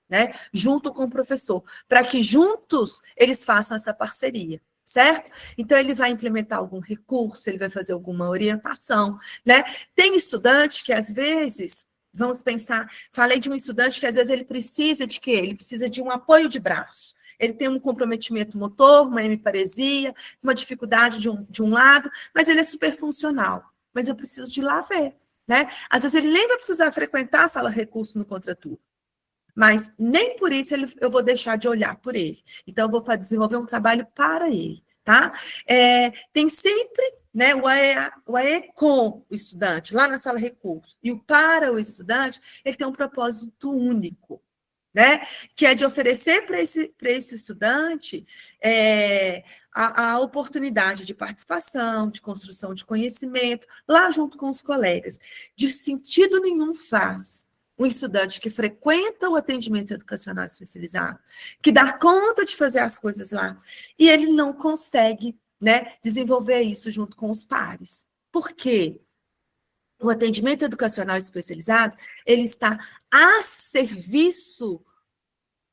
A: né? Junto com o professor, para que juntos eles façam essa parceria. Certo? Então, ele vai implementar algum recurso, ele vai fazer alguma orientação, né? Tem estudante que, às vezes, vamos pensar, falei de um estudante que, às vezes, ele precisa de quê? Ele precisa de um apoio de braço. ele tem um comprometimento motor, uma hemiparesia, uma dificuldade de um lado, mas ele é super funcional. Mas eu preciso de ir lá ver, né? Às vezes ele nem vai precisar frequentar a sala recurso no contraturno, mas nem por isso eu vou deixar de olhar por ele. Então, eu vou desenvolver um trabalho para ele, tá? Tem sempre, né, o AE com o estudante, lá na sala recurso, e o para o estudante, ele tem um propósito único, né? Que é de oferecer para esse estudante a oportunidade de participação, de construção de conhecimento, lá junto com os colegas. De sentido nenhum faz um estudante que frequenta o atendimento educacional especializado, que dá conta de fazer as coisas lá, e ele não consegue, né, desenvolver isso junto com os pares. Por quê? O atendimento educacional especializado, ele está a serviço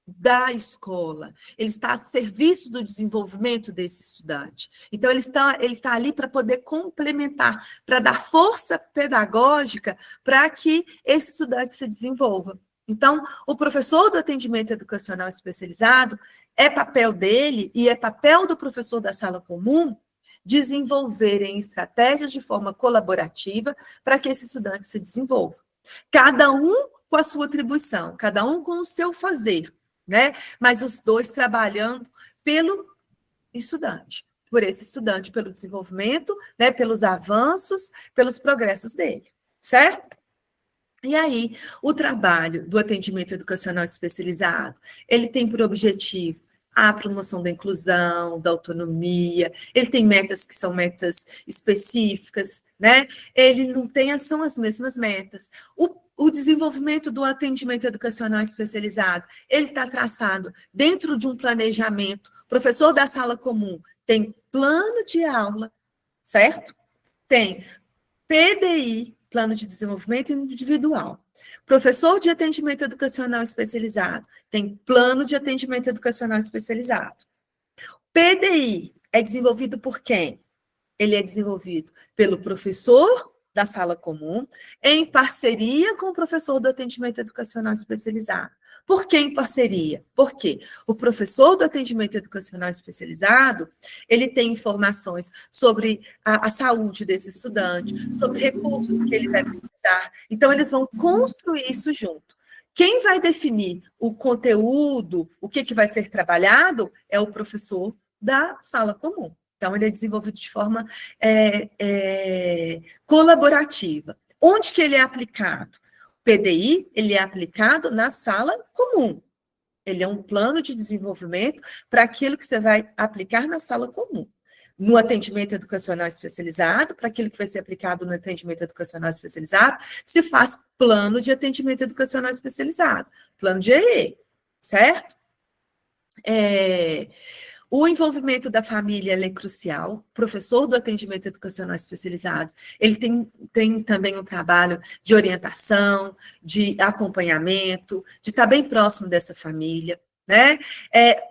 A: da escola, ele está a serviço do desenvolvimento desse estudante. Então, ele está ali para poder complementar, para dar força pedagógica para que esse estudante se desenvolva. Então, o professor do atendimento educacional especializado, é papel dele e é papel do professor da sala comum desenvolverem estratégias de forma colaborativa para que esse estudante se desenvolva. Cada um com a sua atribuição, cada um com o seu fazer, né? Mas os dois trabalhando pelo estudante, por esse estudante, pelo desenvolvimento, né? Pelos avanços, pelos progressos dele, certo? E aí, o trabalho do atendimento educacional especializado, ele tem por objetivo a promoção da inclusão, da autonomia, ele tem metas que são metas específicas, né? Ele não tem, são as mesmas metas. O desenvolvimento do atendimento educacional especializado, ele está traçado dentro de um planejamento. O professor da sala comum tem plano de aula, certo? Tem PDI, plano de desenvolvimento individual. Professor de atendimento educacional especializado tem plano de atendimento educacional especializado. PDI é desenvolvido por quem? Ele é desenvolvido pelo professor da sala comum, em parceria com o professor do atendimento educacional especializado. Por que em parceria? Porque o professor do atendimento educacional especializado, ele tem informações sobre a saúde desse estudante, sobre recursos que ele vai precisar. Então, eles vão construir isso junto. Quem vai definir o conteúdo, o que vai ser trabalhado, é o professor da sala comum. Então, ele é desenvolvido de forma colaborativa. Onde que ele é aplicado? O PDI, ele é aplicado na sala comum. Ele é um plano de desenvolvimento para aquilo que você vai aplicar na sala comum. No atendimento educacional especializado, para aquilo que vai ser aplicado no atendimento educacional especializado, se faz plano de atendimento educacional especializado, plano de EE, certo? O envolvimento da família é crucial. O professor do atendimento educacional especializado, ele tem também um trabalho de orientação, de acompanhamento, de estar bem próximo dessa família, né?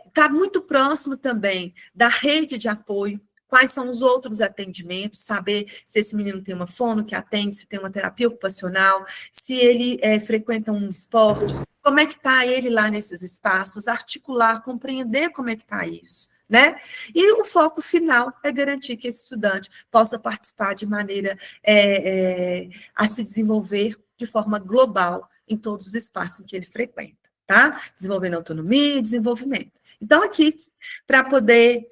A: Está muito próximo também da rede de apoio. Quais são os outros atendimentos, saber se esse menino tem uma fono que atende, se tem uma terapia ocupacional, se ele frequenta um esporte, como é que está ele lá nesses espaços, articular, compreender como é que está isso, né? E o foco final é garantir que esse estudante possa participar de maneira a se desenvolver de forma global em todos os espaços em que ele frequenta, tá? Desenvolvendo autonomia e desenvolvimento. Então, aqui, para poder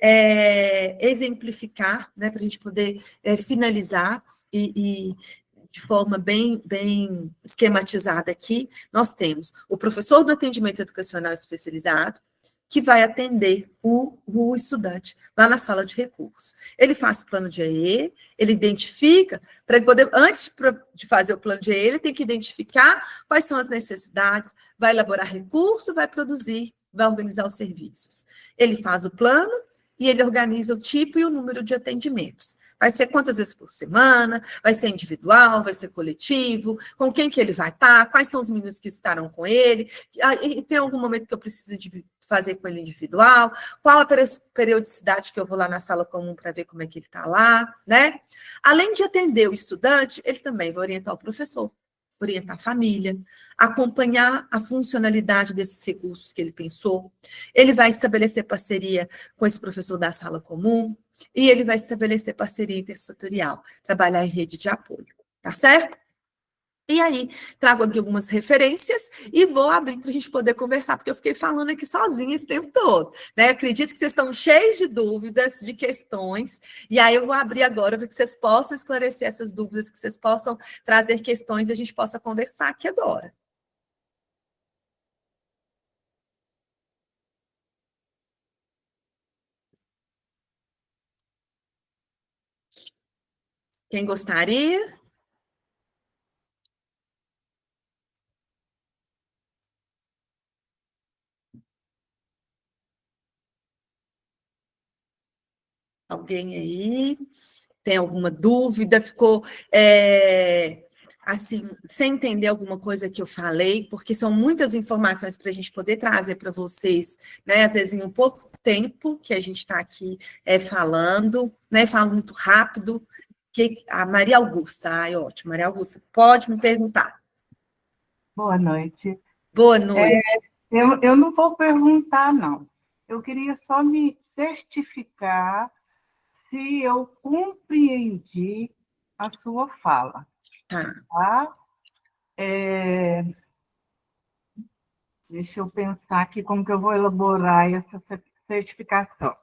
A: exemplificar, né, para a gente poder finalizar e de forma bem esquematizada aqui, nós temos o professor do atendimento educacional especializado, que vai atender o estudante lá na sala de recursos. Ele faz plano de EE, ele identifica, para ele poder, antes de fazer o plano de EE, ele tem que identificar quais são as necessidades, vai elaborar recurso, vai produzir, vai organizar os serviços. Ele faz o plano e ele organiza o tipo e o número de atendimentos. Vai ser quantas vezes por semana, vai ser individual, vai ser coletivo, com quem que ele vai estar, quais são os meninos que estarão com ele, e tem algum momento que eu preciso de fazer com ele individual, qual a periodicidade que eu vou lá na sala comum para ver como é que ele está lá, né? Além de atender o estudante, ele também vai orientar o professor. orientar a família, acompanhar a funcionalidade desses recursos que ele pensou, ele vai estabelecer parceria com esse professor da sala comum, e ele vai estabelecer parceria intersetorial, trabalhar em rede de apoio, tá certo? E aí, trago aqui algumas referências e vou abrir para a gente poder conversar, porque eu fiquei falando aqui sozinha esse tempo todo, né? Acredito que vocês estão cheios de dúvidas, de questões, e aí eu vou abrir agora para que vocês possam esclarecer essas dúvidas, que vocês possam trazer questões e a gente possa conversar aqui agora. Quem gostaria? Alguém aí? Tem alguma dúvida? Ficou assim, sem entender alguma coisa que eu falei? Porque são muitas informações para a gente poder trazer para vocês, né? Às vezes em um pouco tempo que a gente está aqui falando, né? Falo muito rápido. A Maria Augusta, ai, ótimo, Maria Augusta, pode me perguntar.
B: Boa noite.
A: Boa noite.
B: Eu não vou perguntar, não. Eu queria só me certificar se eu compreendi a sua fala,
A: Tá.
B: tá? Deixa eu pensar aqui como que eu vou elaborar essa certificação.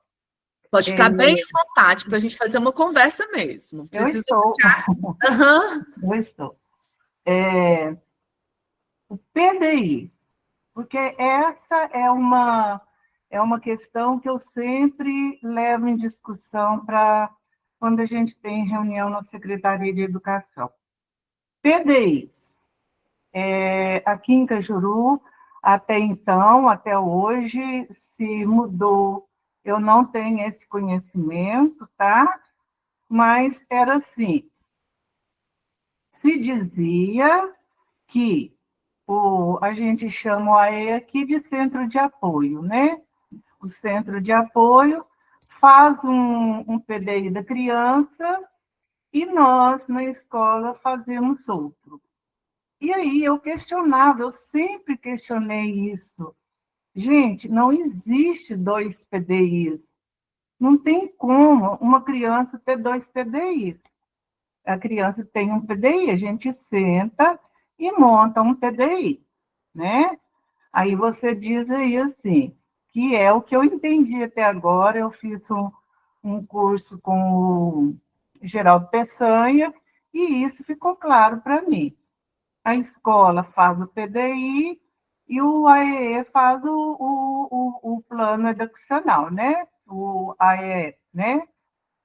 A: Pode ficar bem à vontade para a gente fazer uma conversa mesmo.
B: Eu
A: Precisa
B: estou.
A: ficar. Uhum.
B: Eu estou. O PDI, porque essa é uma questão que eu sempre levo em discussão para quando a gente tem reunião na Secretaria de Educação. PDI, aqui em Cajuru, até então, até hoje, se mudou, eu não tenho esse conhecimento, tá? Mas era assim, se dizia que a gente chama o AE aqui de centro de apoio, né? O centro de apoio faz um PDI da criança e nós, na escola, fazemos outro. E aí eu questionava, eu sempre questionei isso. Gente, não existe dois PDIs. Não tem como uma criança ter dois PDIs. A criança tem um PDI, a gente senta e monta um PDI, né? Aí você diz aí assim, que é o que eu entendi até agora, eu fiz um curso com o Geraldo Peçanha, e isso ficou claro para mim. A escola faz o PDI e o AEE faz o plano educacional, né? O AEE, né?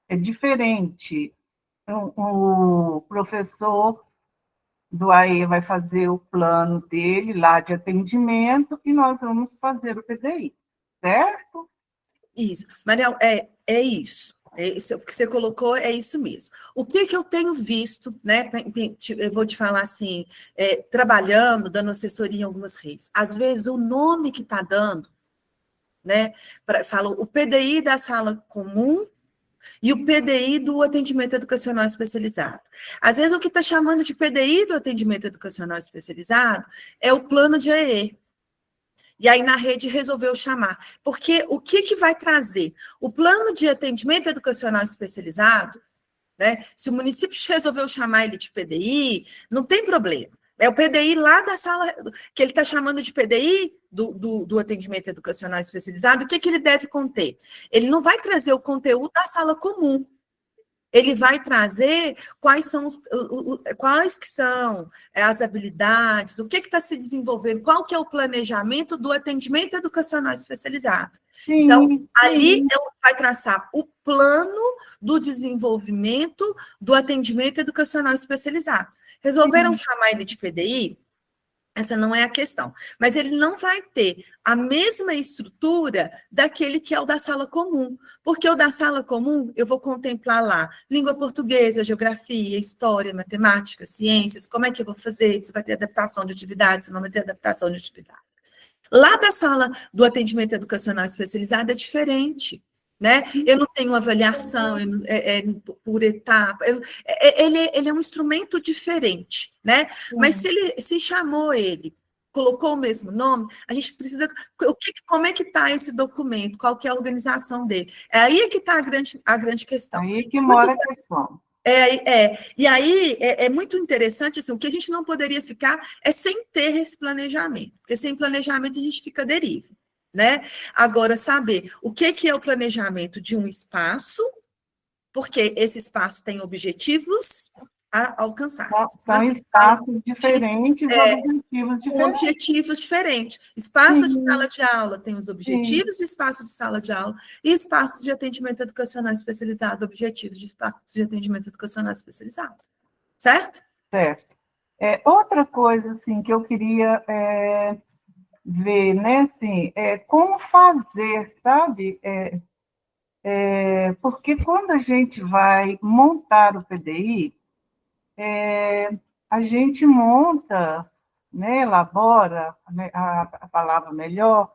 B: É diferente. O professor do AE vai fazer o plano dele lá de atendimento e nós vamos fazer o PDI, certo?
A: Isso. Mariel, é isso. O que você colocou é isso mesmo. O que eu tenho visto, né? Eu vou te falar assim, trabalhando, dando assessoria em algumas redes. Às vezes o nome que está dando, né? Fala o PDI da sala comum e o PDI do atendimento educacional especializado. Às vezes o que está chamando de PDI do atendimento educacional especializado é o plano de AE. E aí, na rede, resolveu chamar. Porque o que vai trazer? O plano de atendimento educacional especializado, né? Se o município resolveu chamar ele de PDI, não tem problema. É o PDI lá da sala, que ele está chamando de PDI do atendimento educacional especializado, o que ele deve conter? Ele não vai trazer o conteúdo da sala comum. Ele vai trazer quais que são as habilidades, o que está se desenvolvendo, qual que é o planejamento do atendimento educacional especializado. Então,
B: Sim,
A: ali
B: sim.
A: vai traçar o plano do desenvolvimento do atendimento educacional especializado. Resolveram chamar ele de PDI? Essa não é a questão. Mas ele não vai ter a mesma estrutura daquele que é o da sala comum. Porque o da sala comum, eu vou contemplar lá língua portuguesa, geografia, história, matemática, ciências, como é que eu vou fazer? Se vai ter adaptação de atividade, se não vai ter adaptação de atividade. Lá da sala do atendimento educacional especializado é diferente. né? Eu não tenho avaliação por etapa. Ele é um instrumento diferente, né? Mas se ele se chamou ele, colocou o mesmo nome, a gente precisa. Como é que está esse documento? Qual que é a organização dele? É aí que está a grande questão.
B: Aí que mora a questão.
A: E aí é muito interessante, assim, o que a gente não poderia ficar é sem ter esse planejamento, porque sem planejamento a gente fica à deriva, né? Agora, saber o que é o planejamento de um espaço, porque esse espaço tem objetivos a alcançar.
B: São espaços diferentes,
A: com objetivos diferentes. Espaço de sala de aula tem os objetivos de espaço de sala de aula e espaços de atendimento educacional especializado, objetivos de espaço de atendimento educacional especializado. Certo?
B: Certo. Outra coisa assim, que eu queria ver, né, assim, como fazer, sabe? Porque quando a gente vai montar o PDI, a gente monta, né, elabora, a palavra melhor,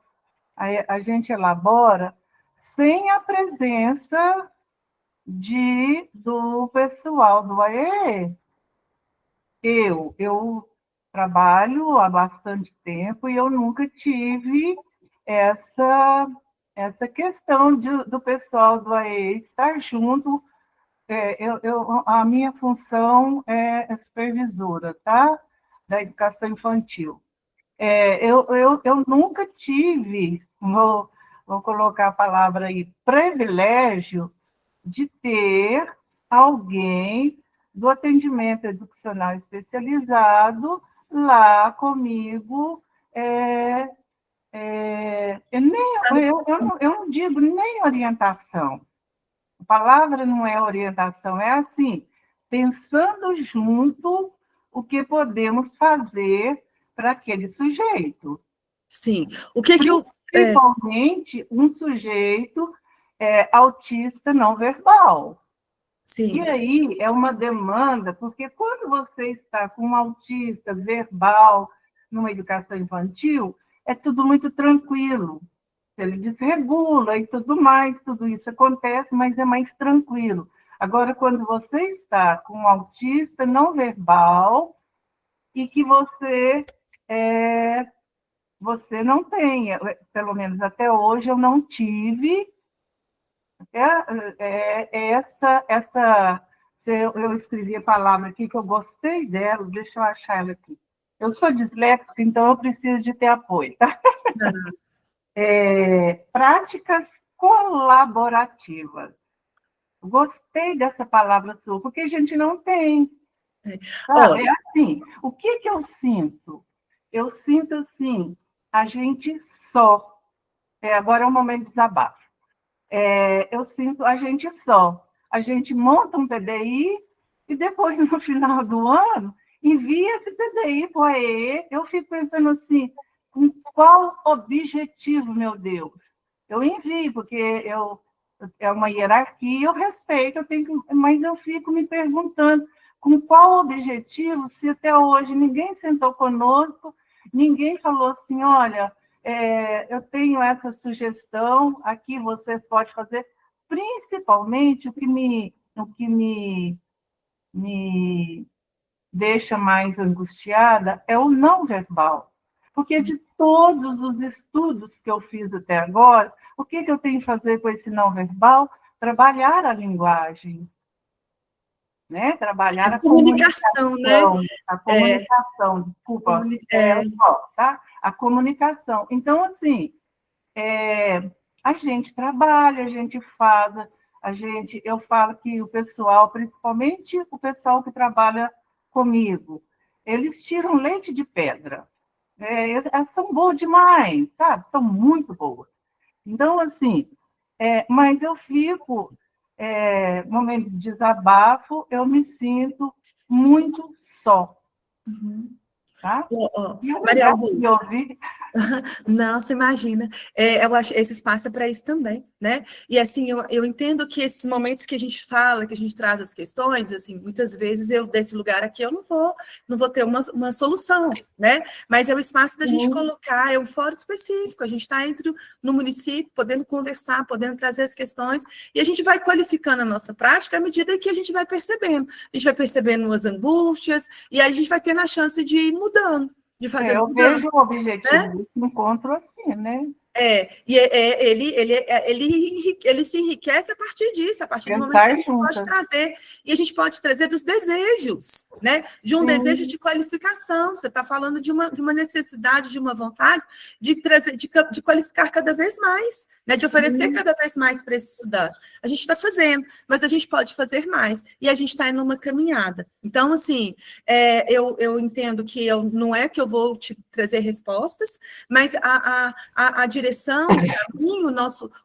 B: a gente elabora sem a presença do pessoal do AE. Eu trabalho há bastante tempo e eu nunca tive essa questão do pessoal do AE estar junto. A minha função é supervisora, tá? Da educação infantil. Eu nunca tive, vou colocar a palavra aí, privilégio de ter alguém do atendimento educacional especializado lá comigo. Eu não digo nem orientação. A palavra não é orientação, é assim, pensando junto o que podemos fazer para aquele sujeito.
A: Sim. O que eu...
B: Principalmente um sujeito autista não verbal.
A: Sim.
B: E aí é uma demanda, porque quando você está com um autista verbal numa educação infantil, é tudo muito tranquilo. Ele desregula e tudo mais, tudo isso acontece, mas é mais tranquilo. Agora, quando você está com um autista não verbal e que você não tem, pelo menos até hoje eu não tive eu escrevi a palavra aqui que eu gostei dela, deixa eu achar ela aqui. Eu sou disléxica, então eu preciso de ter apoio, tá? Práticas colaborativas. Gostei dessa palavra sua, porque a gente não tem. Sabe? É assim, o que eu sinto? Eu sinto assim, a gente só. Agora é o momento de desabafo. Eu sinto a gente só. A gente monta um PDI e depois, no final do ano, envia esse PDI para o AE. Eu fico pensando assim, com qual objetivo, meu Deus? Eu envio, porque é uma hierarquia, eu respeito, mas eu fico me perguntando com qual objetivo, se até hoje ninguém sentou conosco, ninguém falou assim, olha, eu tenho essa sugestão, aqui vocês podem fazer, principalmente o que me deixa mais angustiada é o não verbal. Porque de todos os estudos que eu fiz até agora, o que eu tenho que fazer com esse não verbal? Trabalhar a linguagem, né? Trabalhar a comunicação, né? A comunicação, desculpa, tá? A comunicação. Então, assim, a gente trabalha, a gente faz, eu falo que o pessoal, principalmente o pessoal que trabalha comigo, eles tiram leite de pedra. São boas demais, sabe? São muito boas. Então, assim, mas eu fico, momento de desabafo, eu me sinto muito só.
A: Uhum.
B: tá? E
A: Maria
B: obrigada por
A: Augusta.
B: me ouvir.
A: Não, você imagina. Eu acho esse espaço é para isso também, né? E assim, eu entendo que esses momentos que a gente fala, que a gente traz as questões, assim, muitas vezes eu, desse lugar aqui, eu não vou ter uma solução, né? Mas é o espaço da gente colocar, é um fórum específico, a gente está no município, podendo conversar, podendo trazer as questões, e a gente vai qualificando a nossa prática à medida que a gente vai percebendo. A gente vai percebendo as angústias, e aí a gente vai tendo a chance de ir mudando, de fazer
B: Eu
A: mudança,
B: vejo o objetivo
A: né?
B: desse encontro assim, né?
A: Ele se enriquece a partir disso, a partir do momento que a
B: Pensar
A: gente pode
B: juntas.
A: trazer, e a gente pode trazer dos desejos, né? De um desejo de qualificação. Você está falando de uma necessidade, de uma vontade de trazer, de qualificar cada vez mais, né? De oferecer cada vez mais para esse estudante. A gente está fazendo, mas a gente pode fazer mais, e a gente está em uma caminhada. Então, assim, eu entendo que não é que eu vou te trazer respostas, mas a direção, o caminho,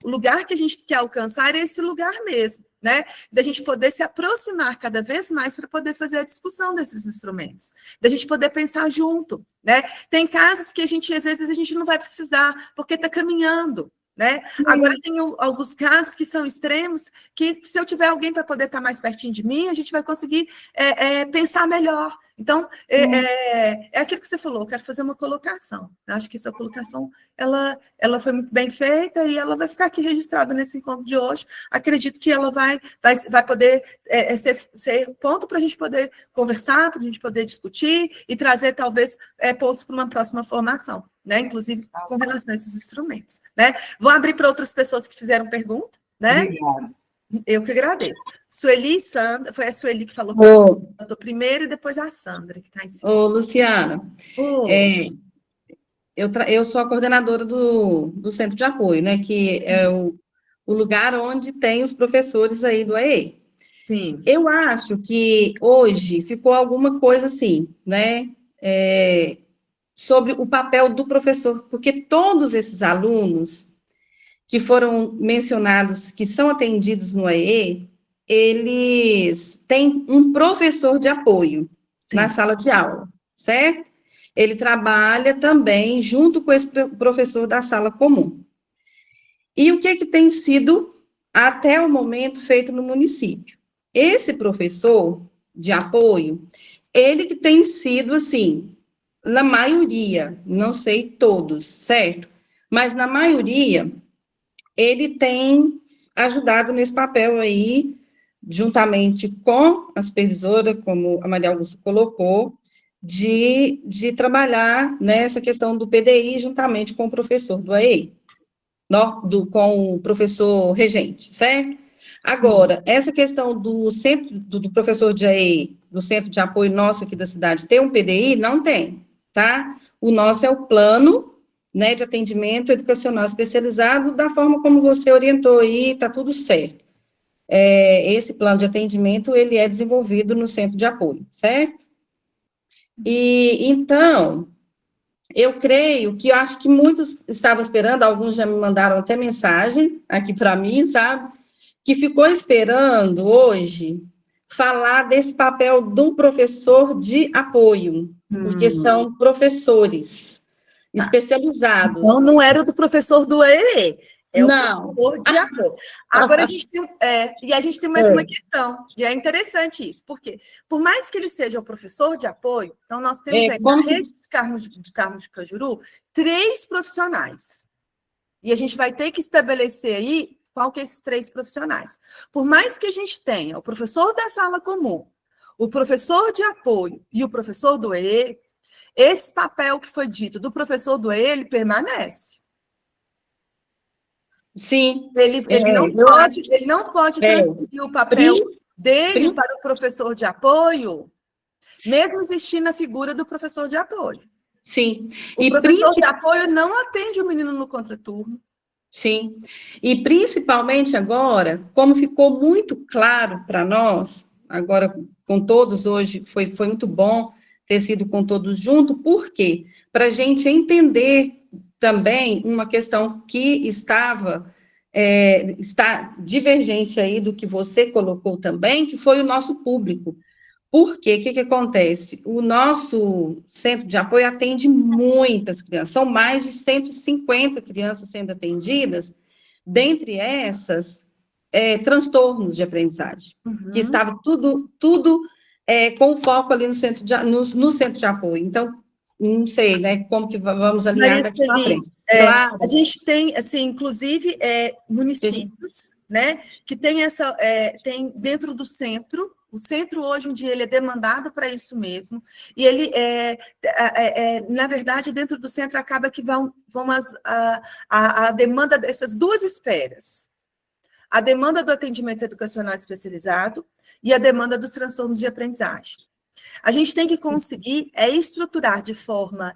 A: o lugar que a gente quer alcançar é esse lugar mesmo, né? Da gente poder se aproximar cada vez mais para poder fazer a discussão desses instrumentos, da gente poder pensar junto, né? Tem casos que às vezes a gente não vai precisar, porque está caminhando, né? Agora, tem alguns casos que são extremos, que se eu tiver alguém para poder estar mais pertinho de mim, a gente vai conseguir pensar melhor. Então, é aquilo que você falou, eu quero fazer uma colocação. Eu acho que sua colocação, ela foi muito bem feita e ela vai ficar aqui registrada nesse encontro de hoje. Acredito que ela vai poder ser ponto para a gente poder conversar, para a gente poder discutir e trazer, talvez, pontos para uma próxima formação, né? Inclusive com relação a esses instrumentos, né? Vou abrir para outras pessoas que fizeram pergunta, né?
B: Obrigada.
A: Eu que agradeço. Sueli e Sandra, foi a Sueli que falou primeiro e depois a Sandra, que está em cima.
C: Ô, Luciana, eu sou a coordenadora do Centro de Apoio, né, que é o lugar onde tem os professores aí do AE.
A: Sim.
C: Eu acho que hoje ficou alguma coisa assim, né, sobre o papel do professor, porque todos esses alunos que foram mencionados, que são atendidos no AE, eles têm um professor de apoio na sala de aula, certo? Ele trabalha também junto com esse professor da sala comum. E o que tem sido, até o momento, feito no município? Esse professor de apoio, ele que tem sido, assim, na maioria, não sei todos, certo? Mas na maioria, ele tem ajudado nesse papel aí, juntamente com a supervisora, como a Maria Augusta colocou, de trabalhar nessa questão do PDI juntamente com o professor do AEI, com o professor regente, certo? Agora, essa questão do centro, do professor de AEI, do centro de apoio nosso aqui da cidade, ter um PDI? Não tem, tá? O nosso é o plano, né, de atendimento educacional especializado, da forma como você orientou aí, está tudo certo. Esse plano de atendimento, ele é desenvolvido no centro de apoio, certo? E, então, eu creio que, eu acho que muitos estavam esperando, alguns já me mandaram até mensagem aqui para mim, sabe? Que ficou esperando hoje falar desse papel do professor de apoio, porque são professores especializados.
A: Então, não era o do professor do EE, é o
C: Não.
A: professor de apoio. Agora, a gente tem mais uma questão, e é interessante isso, porque, por mais que ele seja o professor de apoio, então nós temos aí, na rede de Carmos de Cajuru, 3 profissionais. E a gente vai ter que estabelecer aí qual que é esses 3 profissionais. Por mais que a gente tenha o professor da sala comum, o professor de apoio e o professor do EE, esse papel que foi dito do professor do EE, ele permanece.
C: Sim.
A: Ele não pode transferir o papel dele para o professor de apoio, mesmo existindo a figura do professor de apoio.
C: Sim.
A: O professor de apoio não atende o menino no contraturno.
C: Sim. E principalmente agora, como ficou muito claro para nós, agora com todos hoje, foi muito bom ter sido com todos junto, por quê? Para a gente entender também uma questão que está divergente aí do que você colocou também, que foi o nosso público. Porque, o que acontece? O nosso centro de apoio atende muitas crianças, são mais de 150 crianças sendo atendidas, dentre essas, transtornos de aprendizagem, que estava tudo com foco ali no centro de apoio. Então, não sei, né, como que vamos alinhar
A: Maria
C: daqui para
A: Sueli,
C: frente. Claro.
A: a gente tem, assim, inclusive, municípios, né, que tem tem dentro do centro, o centro hoje em dia ele é demandado para isso mesmo, e ele, na verdade, dentro do centro acaba que vão a demanda dessas duas esferas, a demanda do atendimento educacional especializado e a demanda dos transtornos de aprendizagem. A gente tem que conseguir estruturar de forma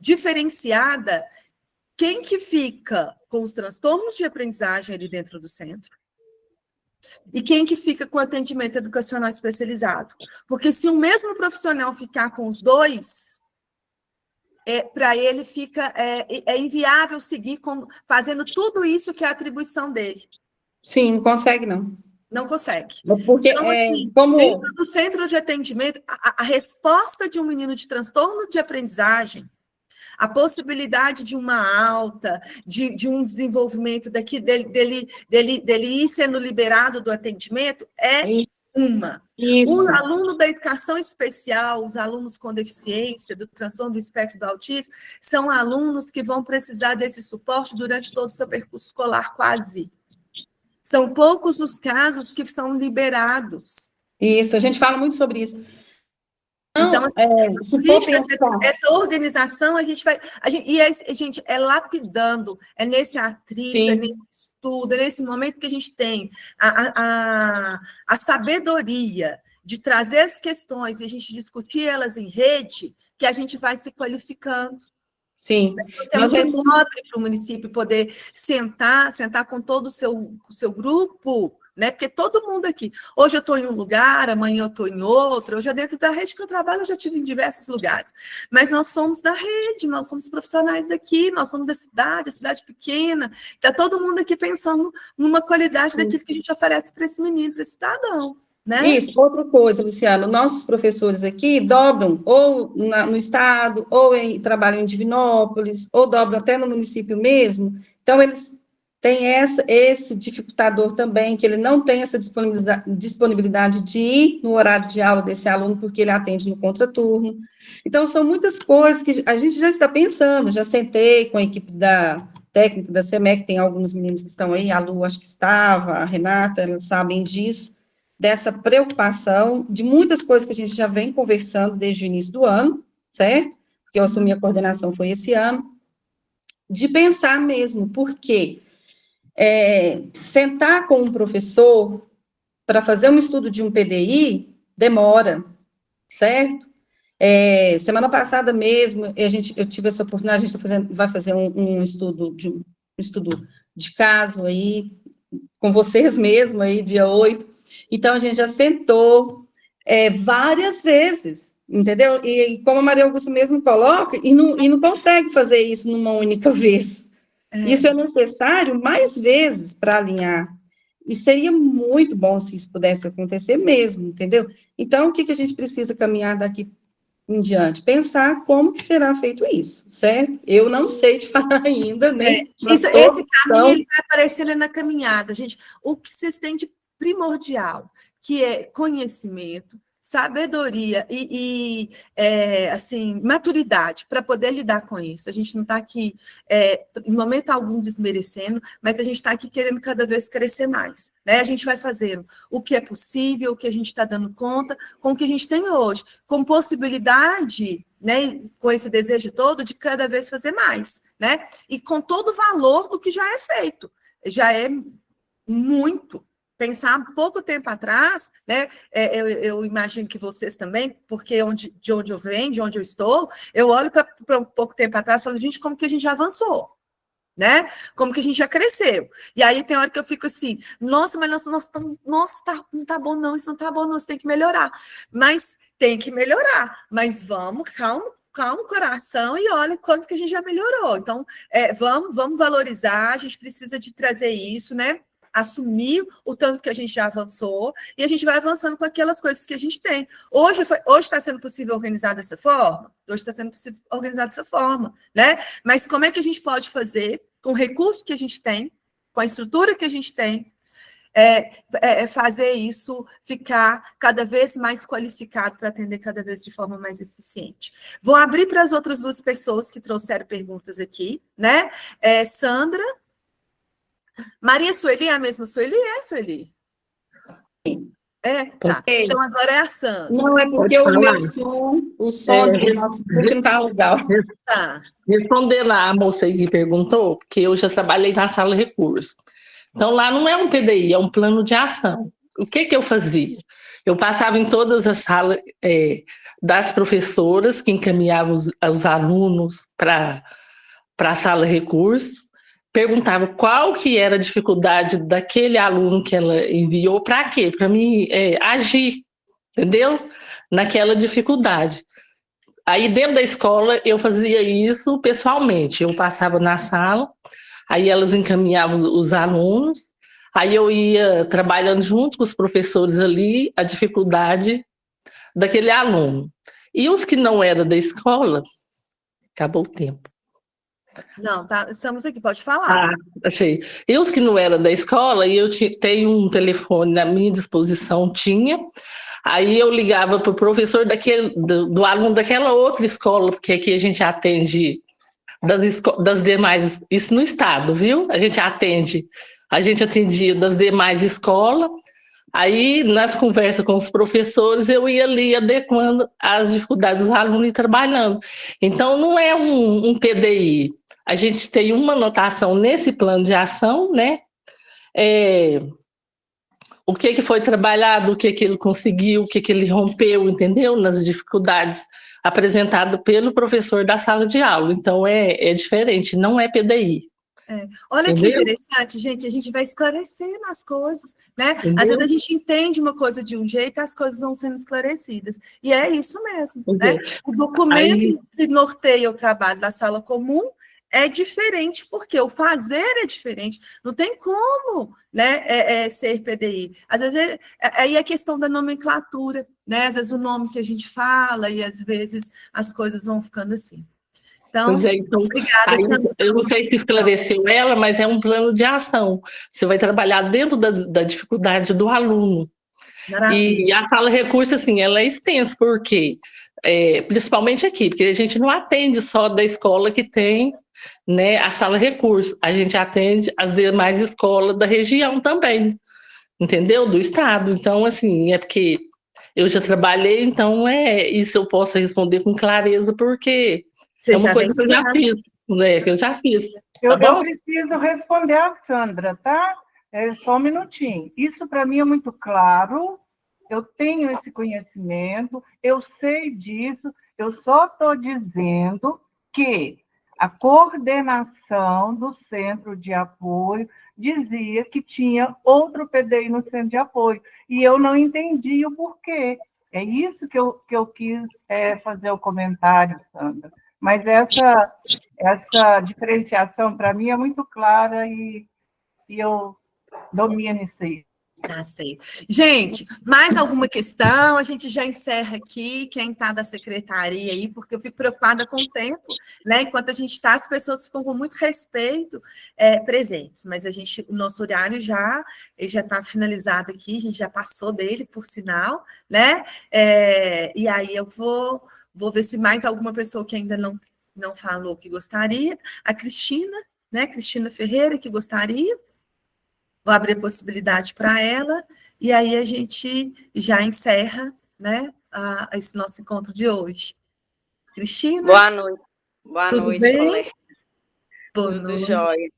A: diferenciada quem que fica com os transtornos de aprendizagem ali dentro do centro e quem que fica com atendimento educacional especializado. Porque se o mesmo profissional ficar com os dois, para ele fica inviável seguir fazendo tudo isso que é a atribuição dele.
C: Sim, não consegue, não.
A: Não consegue.
C: Porque,
A: então, assim, dentro do centro de atendimento, a resposta de um menino de transtorno de aprendizagem, a possibilidade de uma alta, de um desenvolvimento dele ir sendo liberado do atendimento uma.
C: Isso.
A: O aluno da educação especial, os alunos com deficiência, do transtorno do espectro do autismo, são alunos que vão precisar desse suporte durante todo o seu percurso escolar, quase. São poucos os casos que são liberados.
C: Isso, a gente fala muito sobre isso.
A: Então,
C: se for pensar...
A: essa organização, a gente é lapidando, é nesse atrito,
C: Sim.
A: É nesse estudo, é nesse momento que a gente tem a sabedoria de trazer as questões e a gente discutir elas em rede, que a gente vai se qualificando.
C: Sim.
A: É muito nobre para o município poder sentar com todo o seu grupo, né? Porque todo mundo aqui. Hoje eu estou em um lugar, amanhã eu estou em outro. Hoje, dentro da rede que eu trabalho, eu já estive em diversos lugares. Mas nós somos da rede, nós somos profissionais daqui, nós somos da cidade, a cidade pequena. Está todo mundo aqui pensando numa qualidade daquilo que a gente oferece para esse menino, para esse cidadão. Né?
C: Isso, outra coisa, Luciano, nossos professores aqui dobram ou no estado, ou trabalham em Divinópolis, ou dobram até no município mesmo, então eles têm esse dificultador também, que ele não tem essa disponibilidade de ir no horário de aula desse aluno, porque ele atende no contraturno. Então, são muitas coisas que a gente já está pensando, já sentei com a equipe da técnica da SEMEC, tem alguns meninos que estão aí, a Lu acho que estava, a Renata, elas sabem disso, dessa preocupação, de muitas coisas que a gente já vem conversando desde o início do ano, certo? Porque eu assumi a coordenação foi esse ano, de pensar mesmo, porque sentar com um professor para fazer um estudo de um PDI demora, certo? Semana passada mesmo, eu tive essa oportunidade, a gente vai fazer um estudo de caso aí, com vocês mesmo, aí, dia 8. Então, a gente já sentou várias vezes, entendeu? E como a Maria Augusta mesmo coloca, e não consegue fazer isso numa única vez. Isso é necessário mais vezes para alinhar. E seria muito bom se isso pudesse acontecer mesmo, entendeu? Então, o que a gente precisa caminhar daqui em diante? Pensar como que será feito isso, certo? Eu não sei te falar ainda, né?
A: Esse caminho ele vai aparecendo na caminhada, gente. O que vocês têm de primordial, que é conhecimento, sabedoria e assim, maturidade para poder lidar com isso. A gente não está aqui, em momento algum, desmerecendo, mas a gente está aqui querendo cada vez crescer mais. Né? A gente vai fazendo o que é possível, o que a gente está dando conta, com o que a gente tem hoje, com possibilidade, né, com esse desejo todo de cada vez fazer mais, né? E com todo o valor do que já é feito. Já é muito. Pensar pouco tempo atrás, né? Eu imagino que vocês também, porque de onde eu venho, de onde eu estou, eu olho para um pouco tempo atrás e falo, gente, como que a gente já avançou? Né? Como que a gente já cresceu? E aí tem hora que eu fico assim, nossa, mas não tá bom não, isso não tá bom não, isso tem que melhorar. Mas tem que melhorar, mas vamos, calma o coração e olha quanto que a gente já melhorou. Então, vamos valorizar, a gente precisa de trazer isso, né? assumir o tanto que a gente já avançou, e a gente vai avançando com aquelas coisas que a gente tem. Hoje está sendo possível organizar dessa forma? Hoje está sendo possível organizar dessa forma, né? Mas como é que a gente pode fazer, com o recurso que a gente tem, com a estrutura que a gente tem, fazer isso ficar cada vez mais qualificado para atender cada vez de forma mais eficiente. Vou abrir para as outras duas pessoas que trouxeram perguntas aqui, né? Sandra. Maria Sueli é a mesma Sueli? Sueli? Tá. Então agora é a Sandra.
C: Não, é porque o meu som, do nosso grupo não está legal.
A: Tá.
D: Respondendo a moça aí que perguntou, porque eu já trabalhei na sala de recursos. Então, lá não é um PDI, é um plano de ação. O que eu fazia? Eu passava em todas as salas das professoras que encaminhavam os alunos para a sala de recursos, perguntava qual que era a dificuldade daquele aluno que ela enviou, para quê? Para mim agir, entendeu? Naquela dificuldade. Aí, dentro da escola, eu fazia isso pessoalmente. Eu passava na sala, aí elas encaminhavam os alunos, aí eu ia trabalhando junto com os professores ali, a dificuldade daquele aluno. E os que não eram da escola, acabou o tempo.
A: Não, tá, estamos aqui, pode falar.
D: Achei. E os que não eram da escola, e eu tenho um telefone na minha disposição, aí eu ligava para o professor do aluno daquela outra escola, porque aqui a gente atende das demais, isso no estado, viu? A gente atendia das demais escolas, aí nas conversas com os professores eu ia ali adequando as dificuldades dos alunos e trabalhando. Então não é um PDI, a gente tem uma anotação nesse plano de ação, né? O que foi trabalhado, o que ele conseguiu, o que ele rompeu, entendeu? Nas dificuldades apresentado pelo professor da sala de aula. Então, é diferente, não é PDI.
A: Olha que interessante, gente, a gente vai esclarecendo as coisas, né?
D: Entendeu?
A: Às vezes a gente entende uma coisa de um jeito, as coisas vão sendo esclarecidas. E é isso mesmo, né? O documento que norteia o trabalho da sala comum é diferente, porque o fazer é diferente. Não tem como, né, ser PDI. Às vezes, aí é questão da nomenclatura, né? Às vezes o nome que a gente fala e às vezes as coisas vão ficando assim. Então, obrigada, Sandra.
D: Eu não sei se esclareceu ela, mas é um plano de ação. Você vai trabalhar dentro da dificuldade do aluno.
A: Maravilha.
D: E a sala de recursos, assim, ela é extensa, porque principalmente aqui, porque a gente não atende só da escola que tem, né, a sala de recursos, a gente atende as demais escolas da região também, entendeu? Do estado. Então, assim, é porque eu já trabalhei, então isso eu posso responder com clareza, porque
A: Você
D: uma coisa que eu já fiz, né? Que eu já fiz.
B: Eu preciso responder a Sandra, tá? Só um minutinho. Isso para mim é muito claro, eu tenho esse conhecimento, eu sei disso, eu só estou dizendo que a coordenação do centro de apoio dizia que tinha outro PDI no centro de apoio, e eu não entendi o porquê. É isso que eu quis fazer o comentário, Sandra. Mas essa diferenciação, para mim, é muito clara e eu domino isso aí.
A: Tá certo. Gente, mais alguma questão? A gente já encerra aqui, quem está da secretaria aí, porque eu fico preocupada com o tempo, né? Enquanto a gente está, as pessoas ficam com muito respeito presentes, mas o nosso horário já está finalizado aqui, a gente já passou dele, por sinal, né? E aí eu vou ver se mais alguma pessoa que ainda não falou que gostaria. A Cristina, né? Cristina Ferreira, que gostaria. Vou abrir a possibilidade para ela, e aí a gente já encerra, né, esse nosso encontro de hoje. Cristina?
E: Boa noite. Boa
A: Tudo
E: noite,
A: bem?
E: colega.
A: Boa
E: Tudo jóia.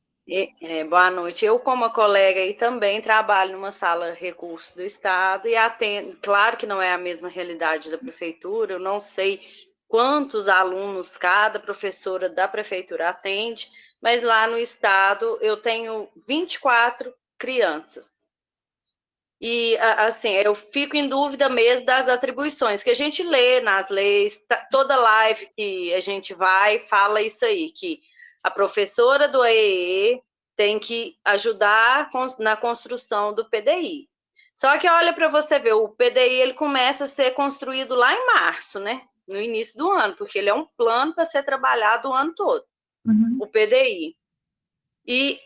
E: Boa noite. Eu, como colega, aí também trabalho numa sala de recursos do Estado e atendo. Claro que não é a mesma realidade da prefeitura, eu não sei quantos alunos cada professora da prefeitura atende, mas lá no Estado eu tenho 24 crianças. E, assim, eu fico em dúvida mesmo das atribuições, que a gente lê nas leis, toda live que a gente vai, fala isso aí, que a professora do AEE tem que ajudar na construção do PDI. Só que olha para você ver, o PDI ele começa a ser construído lá em março, né? No início do ano, porque ele é um plano para ser trabalhado o ano todo, o PDI. E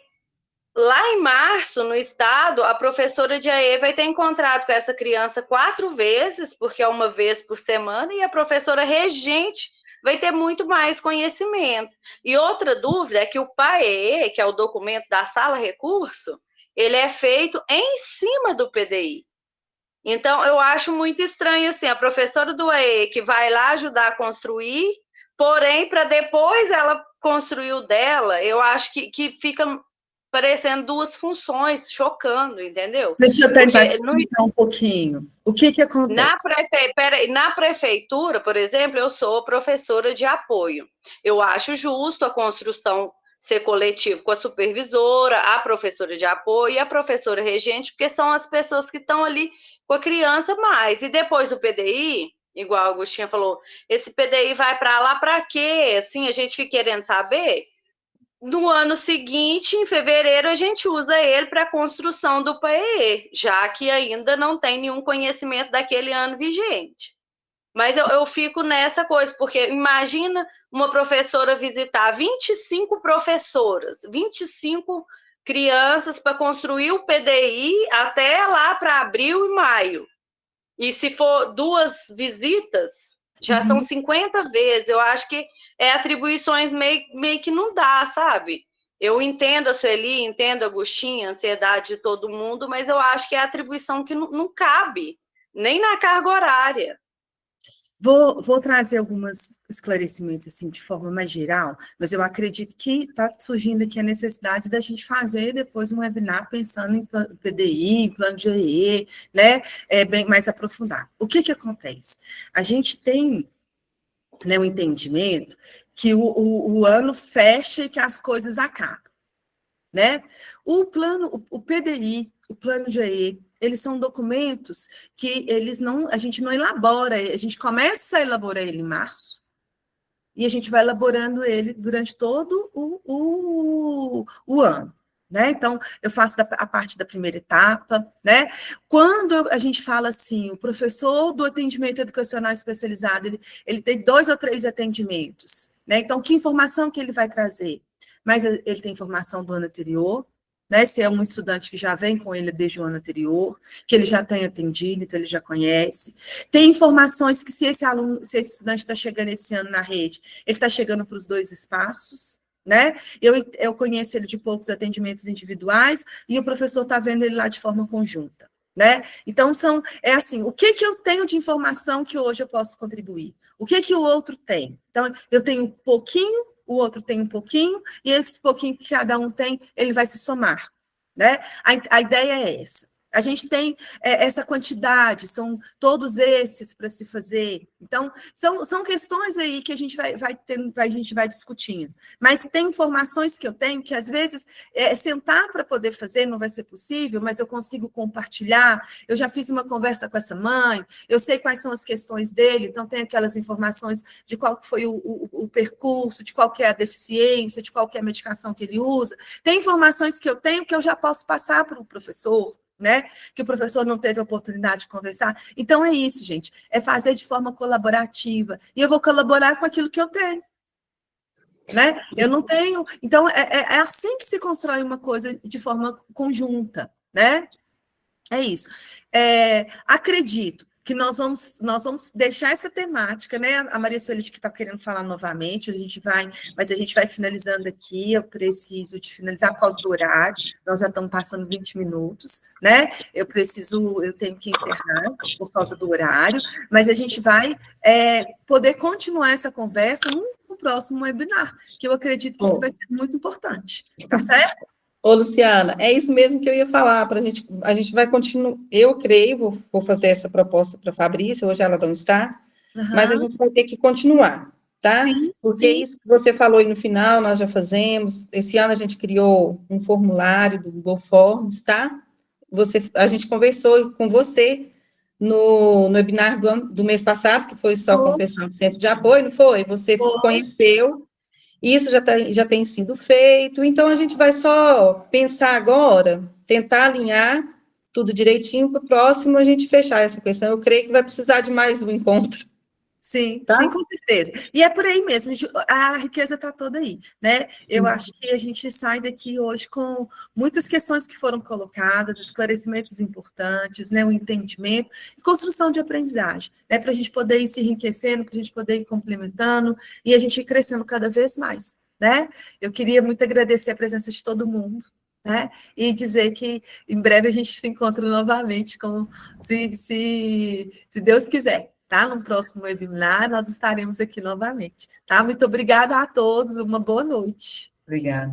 E: lá em março, no estado, a professora de AE vai ter encontrado com essa criança 4 vezes, porque é uma vez por semana, e a professora regente vai ter muito mais conhecimento. E outra dúvida é que o PAEE, que é o documento da sala recurso, ele é feito em cima do PDI. Então, eu acho muito estranho, assim, a professora do AE que vai lá ajudar a construir, porém, para depois ela construir o dela, eu acho que fica parecendo 2 funções, chocando, entendeu?
A: Deixa eu tentar explicar um pouquinho. O que acontece?
E: Na prefeitura, por exemplo, eu sou professora de apoio. Eu acho justo a construção ser coletivo com a supervisora, a professora de apoio e a professora regente, porque são as pessoas que estão ali com a criança mais. E depois o PDI, igual a Agostinha falou, esse PDI vai para lá para quê? Assim, a gente fica querendo saber. No ano seguinte, em fevereiro, a gente usa ele para a construção do PAE, já que ainda não tem nenhum conhecimento daquele ano vigente. Mas eu fico nessa coisa, porque imagina uma professora visitar 25 professoras, 25 crianças para construir o PDI até lá para abril e maio. E se for 2 visitas, já são 50 vezes. Eu acho que atribuições meio que não dá, sabe? Eu entendo a Sueli, entendo a Agostinha, a ansiedade de todo mundo, mas eu acho que é atribuição que não cabe, nem na carga horária.
A: Vou trazer alguns esclarecimentos assim, de forma mais geral, mas eu acredito que está surgindo aqui a necessidade da gente fazer depois um webinar pensando em PDI, em plano de EE, né, bem mais aprofundado. O que acontece? A gente tem, né, um entendimento que o ano fecha e que as coisas acabam, né? O PDI, o plano de EE, eles são documentos que a gente não elabora, a gente começa a elaborar ele em março, e a gente vai elaborando ele durante todo o ano, né? Então, eu faço a parte da primeira etapa, né? Quando a gente fala assim, o professor do atendimento educacional especializado, ele tem 2 ou 3 atendimentos, né? Então, que informação que ele vai trazer? Mas ele tem informação do ano anterior, né? Se é um estudante que já vem com ele desde o ano anterior, que ele já tem atendido, então ele já conhece. Tem informações que se esse estudante está chegando esse ano na rede, ele está chegando para os 2 espaços, né? Eu conheço ele de poucos atendimentos individuais e o professor está vendo ele lá de forma conjunta, né? Então, assim, o que eu tenho de informação que hoje eu posso contribuir? O que o outro tem? Então, eu tenho um pouquinho, o outro tem um pouquinho, e esse pouquinho que cada um tem, ele vai se somar, né? A ideia é essa. A gente tem essa quantidade, são todos esses para se fazer. Então, são questões aí que a gente vai discutindo. Mas tem informações que eu tenho que, às vezes, sentar para poder fazer não vai ser possível, mas eu consigo compartilhar. Eu já fiz uma conversa com essa mãe, eu sei quais são as questões dele, então tem aquelas informações de qual foi o percurso, de qual que é a deficiência, de qual que é a medicação que ele usa. Tem informações que eu tenho que eu já posso passar para o professor, né? Que o professor não teve a oportunidade de conversar. Então, é isso, gente. É fazer de forma colaborativa. E eu vou colaborar com aquilo que eu tenho. Né? Eu não tenho... Então, é assim que se constrói uma coisa de forma conjunta, né? É isso. Acredito que nós vamos deixar essa temática, né? A Maria Sueli que está querendo falar novamente, mas a gente vai finalizando aqui, eu preciso de finalizar por causa do horário, nós já estamos passando 20 minutos, né? Eu tenho que encerrar por causa do horário, mas a gente vai poder continuar essa conversa no próximo webinar, que eu acredito que isso vai ser muito importante, tá certo?
C: Ô, Luciana, é isso mesmo que eu ia falar, a gente vai continuar, eu creio, vou fazer essa proposta para a Fabrícia, hoje ela não está, mas a gente vai ter que continuar, tá?
A: Sim,
C: porque
A: sim.
C: Isso que você falou aí no final, nós já fazemos, esse ano a gente criou um formulário do Google Forms, tá? A gente conversou com você no webinar do mês passado, que foi só com o pessoal do Centro de Apoio, não foi? Você conheceu. Isso já tem sido feito, então a gente vai só pensar agora, tentar alinhar tudo direitinho para o próximo a gente fechar essa questão. Eu creio que vai precisar de mais um encontro.
A: Sim,
C: Tá?
A: sim, com certeza. E é por aí mesmo, a riqueza está toda aí, né? Eu acho que a gente sai daqui hoje com muitas questões que foram colocadas, esclarecimentos importantes, né? O entendimento e construção de aprendizagem, né? Para a gente poder ir se enriquecendo, para a gente poder ir complementando e a gente ir crescendo cada vez mais, né? Eu queria muito agradecer a presença de todo mundo, né? E dizer que em breve a gente se encontra novamente, se Deus quiser. Tá? No próximo webinar, nós estaremos aqui novamente. Tá? Muito obrigada a todos, uma boa noite.
B: Obrigada.